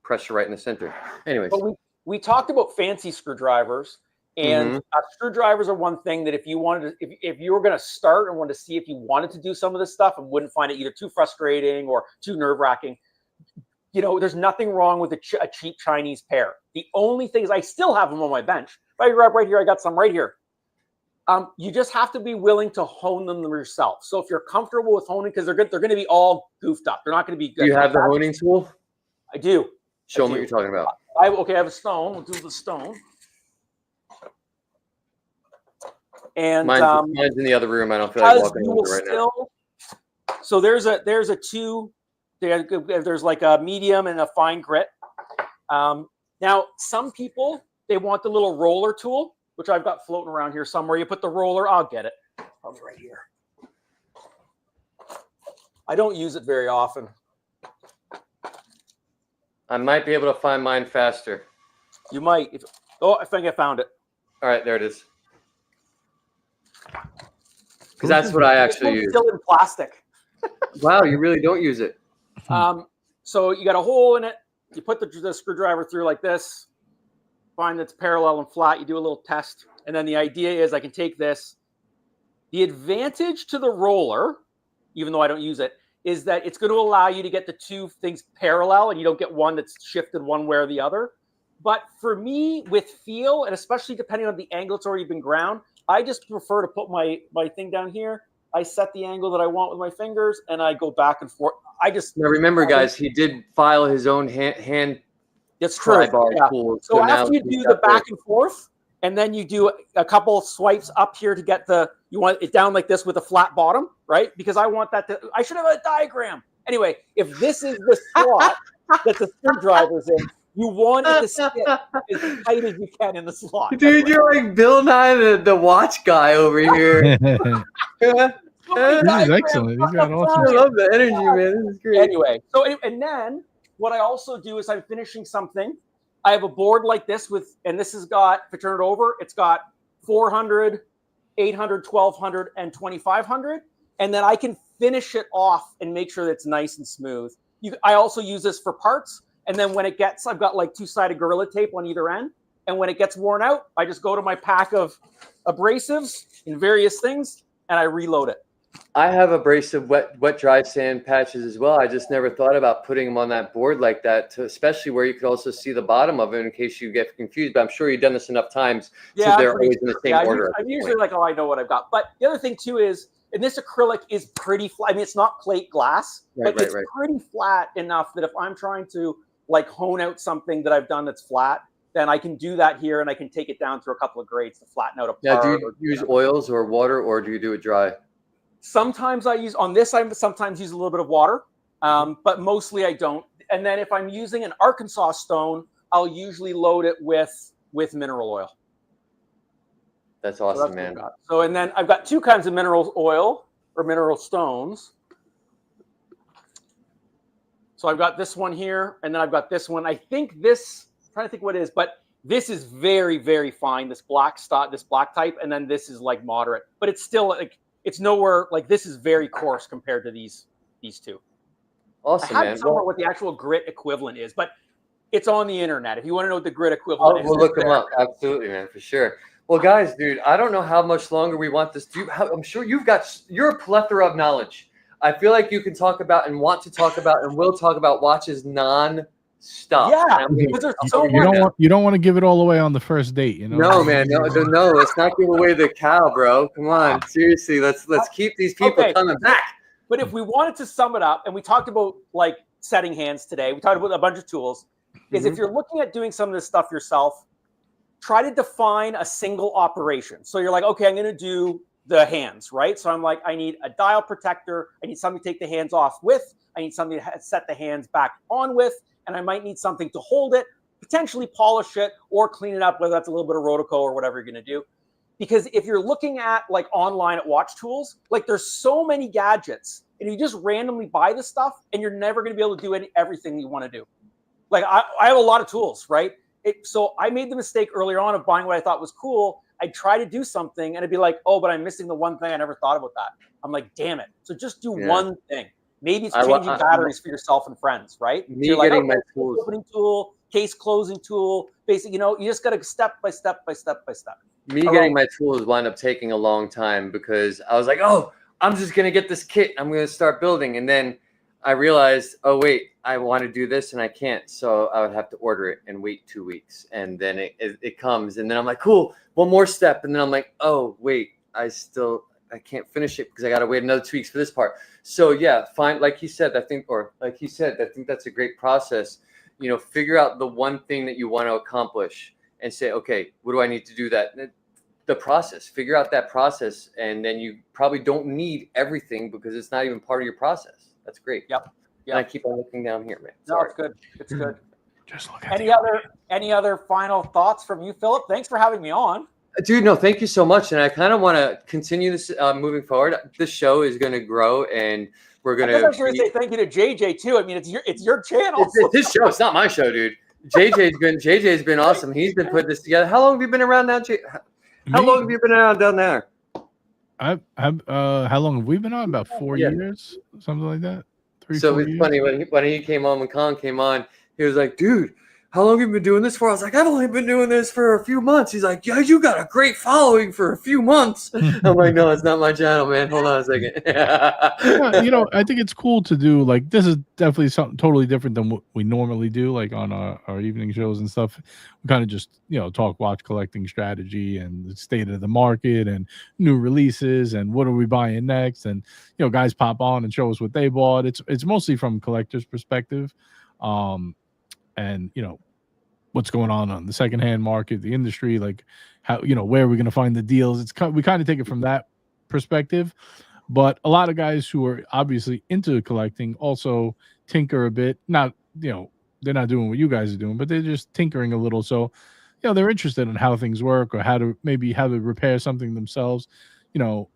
S2: pressure right in the center. Anyways.
S3: But we talked about fancy screwdrivers, and screwdrivers are one thing that if you wanted to, if you were going to start and wanted to see if you wanted to do some of this stuff and wouldn't find it either too frustrating or too nerve-wracking, you know, there's nothing wrong with a cheap Chinese pair. The only thing is I still have them on my bench. If I grab right here, I got some right here. You just have to be willing to hone them yourself. So if you're comfortable with honing, because they're going to be all goofed up. They're not going to be good.
S2: Do you have the honing tool?
S3: I do.
S2: Show them what you're talking about.
S3: I have a stone. We'll do the stone. And
S2: mine's in the other room. I don't feel like walking over right now.
S3: So there's a two. There's like a medium and a fine grit. Now some people, they want the little roller tool, which I've got floating around here somewhere. You put the roller. I'll get it. Probably right here. I don't use it very often.
S2: I might be able to find mine faster.
S3: You might. I think I found it.
S2: All right, there it is. Because that's what I actually use.
S3: Still in plastic.
S2: Wow, you really don't use it.
S3: So you got a hole in it. You put the screwdriver through like this. Find that's parallel and flat. You do a little test. And then the idea is I can take this. The advantage to the roller, even though I don't use it, is that it's going to allow you to get the two things parallel and you don't get one that's shifted one way or the other. But for me, with feel, and especially depending on the angle it's already been ground, I just prefer to put my thing down here. I set the angle that I want with my fingers, and I go back and forth. Now
S2: remember, guys, he did file his own hand.
S3: That's true.
S2: Yeah. Tool.
S3: So after you do the back and forth, and then you do a couple of swipes up here to get you want it down like this with a flat bottom, right? Because I want that I should have a diagram. Anyway, if this is the slot that the screwdriver's in, you want it to sit as tight as you can in the slot.
S2: Dude, you're like Bill Nye, the watch guy over here.
S1: This is excellent. He's got awesome.
S2: I love the energy, man. This is great.
S3: Anyway, and then what I also do is I'm finishing something. I have a board like this and this has got, if I turn it over, it's got 400, 800, 1200, and 2500. And then I can finish it off and make sure that it's nice and smooth. I also use this for parts. And then when it gets, I've got like two-sided Gorilla Tape on either end. And when it gets worn out, I just go to my pack of abrasives in various things and I reload it.
S2: I have abrasive wet dry sand patches as well. I just never thought about putting them on that board like that, especially where you could also see the bottom of it in case you get confused. But I'm sure you've done this enough times so they're always in the same order.
S3: I'm usually like, I know what I've got. But the other thing too is, and this acrylic is pretty flat. I mean, it's not plate glass, but it's pretty flat enough that if I'm trying to like hone out something that I've done that's flat, then I can do that here and I can take it down through a couple of grades to flatten out a part.
S2: Yeah, do you use oils or water, or do you do it dry?
S3: Sometimes I sometimes use a little bit of water, but mostly I don't. And then if I'm using an Arkansas stone, I'll usually load it with mineral oil.
S2: That's awesome, man.
S3: So, and then I've got two kinds of mineral oil or mineral stones. So I've got this one here, and then I've got this one. I think this, I'm trying to think what it is, but this is very, very fine. This black type, and then this is like moderate, but it's still like, it's nowhere like this is very coarse compared to these two.
S2: Awesome,
S3: I
S2: man.
S3: have somewhere what the actual grit equivalent is, but it's on the internet. If you want to know what the grit equivalent is,
S2: we'll look them up. Absolutely, man, for sure. Well, guys, dude, I don't know how much longer we want this. I'm sure you're a plethora of knowledge. I feel like you can talk about and want to talk about and will talk about watches non-stop.
S3: Yeah, because there's so much.
S1: You don't want to give it all away on the first date, you know?
S2: No, man, no. Let's not give away the cow, bro. Come on, seriously. Let's keep these people coming back.
S3: But if we wanted to sum it up, and we talked about like setting hands today, we talked about a bunch of tools. Is if you're looking at doing some of this stuff yourself, try to define a single operation. So you're like, okay, I'm going to do the hands, right? So I'm like, I need a dial protector. I need something to take the hands off with. I need something to set the hands back on with. And I might need something to hold it, potentially polish it or clean it up, whether that's a little bit of Rotico or whatever you're going to do. Because if you're looking at like online at watch tools, like there's so many gadgets and you just randomly buy the stuff and you're never going to be able to do everything you want to do. Like I have a lot of tools, right? So I made the mistake earlier on of buying what I thought was cool. I'd try to do something and it'd be like, oh, but I'm missing the one thing. I never thought about that. I'm like, damn it. So just do one thing. Maybe it's changing batteries for yourself and friends, right?
S2: Me so getting my tools.
S3: Opening tool, case closing tool. Basically, you just got to step by step by step by step.
S2: Me getting my tools wound up taking a long time because I was like, oh, I'm just going to get this kit. I'm going to start building. And then I realized, oh, wait, I want to do this and I can't. So I would have to order it and wait 2 weeks. And then it comes. And then I'm like, cool, one more step. And then I'm like, oh, wait, I can't finish it because I got to wait another 2 weeks for this part. So yeah, fine. Like he said, I think that's a great process. you know, figure out the one thing that you want to accomplish and say, okay, what do I need to do that? The process, figure out that process. And then you probably don't need everything because it's not even part of your process. That's great.
S3: Yep.
S2: And I keep on looking down here, man.
S3: No, it's good. It's good.
S1: Just look at
S3: Any other final thoughts from you, Philip? Thanks for having me on.
S2: Dude, no, thank you so much. And I kind of want to continue this moving forward. This show is going to grow, and we're going to.
S3: I was going to say thank you to JJ too. I mean, it's your channel.
S2: It's his show. It's not my show, dude. JJ's been awesome. He's been putting this together. How long have you been around now, Jay? How long have you been around down there?
S1: How long have we been on? About 4 years, something like that. 3,
S2: so
S1: 4
S2: it's
S1: years?
S2: funny when he came on, when Colin came on, he was like, dude, how long have you been doing this for? I was like, I've only been doing this for a few months. He's like, yeah, you got a great following for a few months. I'm like, no, it's not my channel, man. Hold on a second.
S1: Yeah, you know, I think it's cool to do, like, this is definitely something totally different than what we normally do, like on our evening shows and stuff. We kind of just, you know, talk watch collecting strategy and the state of the market and new releases and what are we buying next. And, you know, guys pop on and show us what they bought. It's mostly from collector's perspective. And, you know, what's going on the secondhand market, the industry, like how, you know, where are we going to find the deals? We kind of take it from that perspective. But a lot of guys who are obviously into collecting also tinker a bit. Not, you know, they're not doing what you guys are doing, but they're just tinkering a little. So, you know, they're interested in how things work or how to repair something themselves, you know.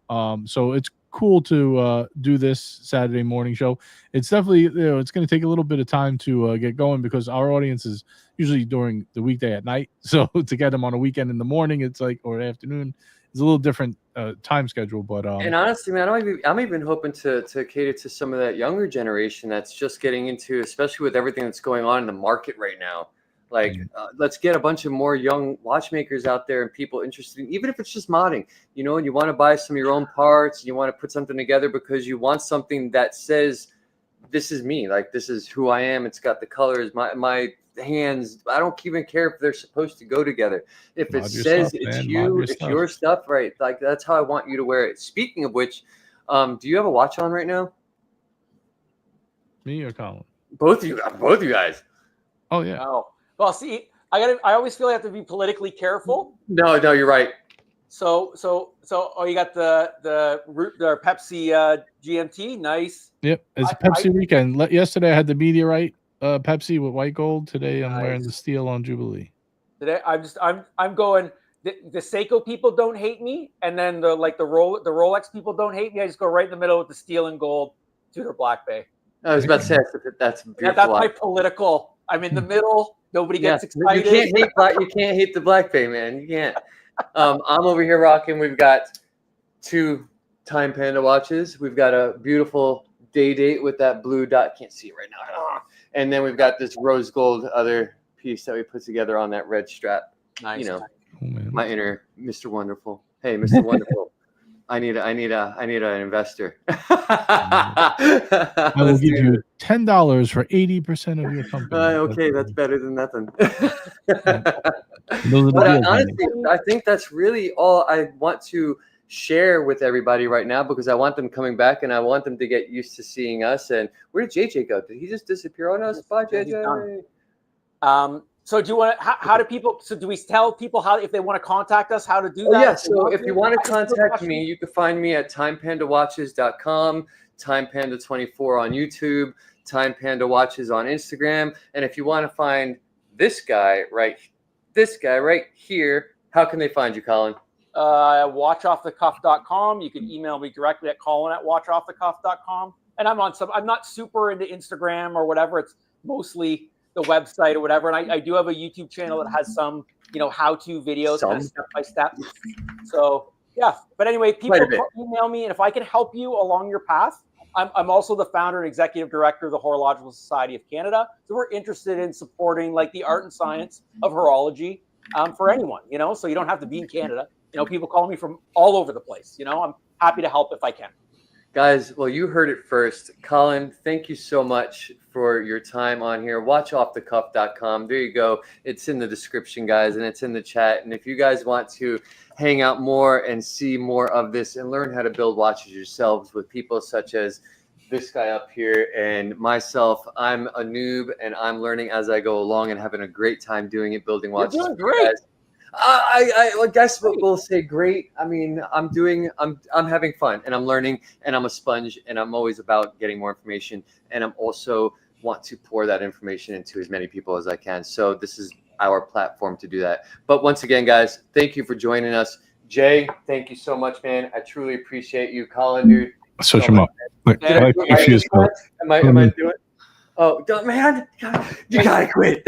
S1: So it's cool to do this Saturday morning show. It's definitely, you know, it's going to take a little bit of time to get going because our audience is usually during the weekday at night. So to get them on a weekend in the morning, it's like, or afternoon, it's a little different time schedule. But
S2: and honestly, man, I'm even hoping to cater to some of that younger generation that's just getting into, especially with everything that's going on in the market right now. Like, let's get a bunch of more young watchmakers out there and people interested in, even if it's just modding, you know, and you want to buy some of your own parts, and you want to put something together because you want something that says, this is me, like, this is who I am. It's got the colors, my hands. I don't even care if they're supposed to go together. If it says it's you, it's your stuff, right? Like, that's how I want you to wear it. Speaking of which, do you have a watch on right now?
S1: Me or Colin?
S2: Both of you guys.
S1: Oh, yeah.
S3: Oh. Well, see, I always feel I have to be politically careful.
S2: No, you're right.
S3: So, you got the Pepsi GMT, nice.
S1: Yep, it's a Pepsi weekend. Yesterday I had the meteorite Pepsi with white gold. Today I'm wearing the steel on Jubilee.
S3: Today I'm going. The Seiko people don't hate me, and then the Rolex people don't hate me. I just go right in the middle with the steel and gold Tudor Black Bay.
S2: I was about to say that's beautiful.
S3: That's my political. I'm in the middle. Nobody gets excited.
S2: You can't hate the Black Bay, man. You can't. I'm over here rocking. We've got 2 Time Panda watches. We've got a beautiful day date with that blue dot. Can't see it right now. And then we've got this rose gold other piece that we put together on that red strap.
S3: Nice.
S2: You know, my inner Mr. Wonderful. Hey, Mr. Wonderful. I need an investor.
S1: I will give you $10 for 80% of your company.
S2: Okay, that's better than nothing.
S1: But
S2: honestly, I think that's really all I want to share with everybody right now, because I want them coming back and I want them to get used to seeing us. And where did JJ go? Did he just disappear on us? Bye, JJ.
S3: So do you want to, how do people, so do we tell people how, if they want to contact us, how to do that?
S2: Yeah, so if you want to contact me, you can find me at timepandawatches.com, timepanda24 on YouTube, timepandawatches on Instagram. And if you want to find this guy right here, how can they find you, Colin?
S3: Watchoffthecuff.com. You can email me directly at colin@watchoffthecuff.com. And I'm not super into Instagram or whatever. It's mostly the website or whatever. And I do have a YouTube channel that has some, how-to videos, kind of step by step. So yeah, but anyway, people email me, and if I can help you along your path, I'm also the founder and executive director of the Horological Society of Canada. So we're interested in supporting like the art and science of horology for anyone, so you don't have to be in Canada. People call me from all over the place. I'm happy to help if I can.
S2: Guys, well, you heard it first. Colin, thank you so much for your time on here. Watchoffthecuff.com. There you go. It's in the description, guys, and it's in the chat. And if you guys want to hang out more and see more of this and learn how to build watches yourselves with people such as this guy up here, and myself, I'm a noob, and I'm learning as I go along and having a great time doing it, building watches.
S3: You're doing great.
S2: I guess what we'll say great. I mean, I'm having fun, and I'm learning, and I'm a sponge, and I'm always about getting more information, and I'm also want to pour that information into as many people as I can. So this is our platform to do that. But once again, guys, thank you for joining us. Jay, thank you so much, man. I truly appreciate you. Colin, dude.
S1: Switch them up.
S2: Am I doing? Oh, man, you gotta quit.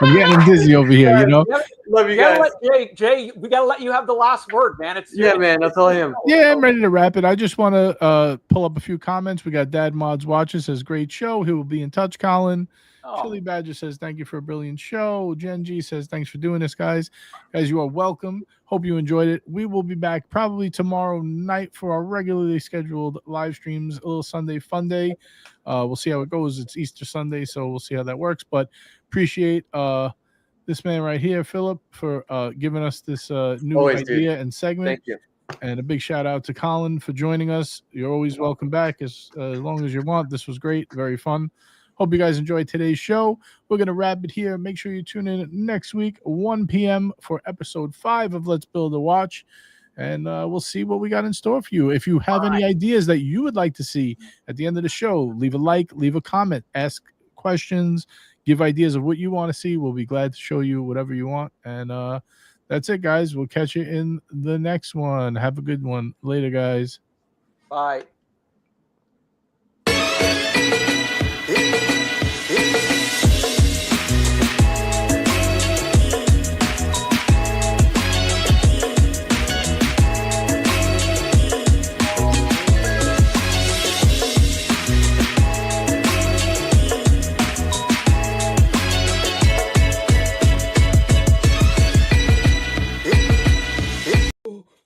S1: I'm getting dizzy over here, you know?
S2: Love you guys.
S3: Jay, we gotta let you have the last word, man.
S2: Man, that's all him.
S1: Yeah, I'm ready to wrap it. I just want to pull up a few comments. We got Dad Mods Watches says, great show. He will be in touch, Colin. Chili Badger says, thank you for a brilliant show. Jen G says, thanks for doing this, guys. Guys, you are welcome. Hope you enjoyed it. We will be back probably tomorrow night for our regularly scheduled live streams, a little Sunday fun day. We'll see how it goes. It's Easter Sunday, so we'll see how that works. But appreciate this man right here, Philip, for giving us this new idea and segment.
S2: Thank you.
S1: And a big shout out to Colin for joining us. You're always welcome back as long as you want. This was great. Very fun. Hope you guys enjoyed today's show. We're going to wrap it here. Make sure you tune in next week, 1 p.m. for episode 5 of Let's Build a Watch. And we'll see what we got in store for you. If you have any ideas that you would like to see at the end of the show, leave a like, leave a comment, ask questions, give ideas of what you want to see. We'll be glad to show you whatever you want. And that's it, guys. We'll catch you in the next one. Have a good one. Later, guys.
S3: Bye.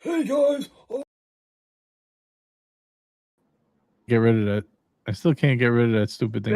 S1: Hey guys, get rid of that. I still can't get rid of that stupid thing.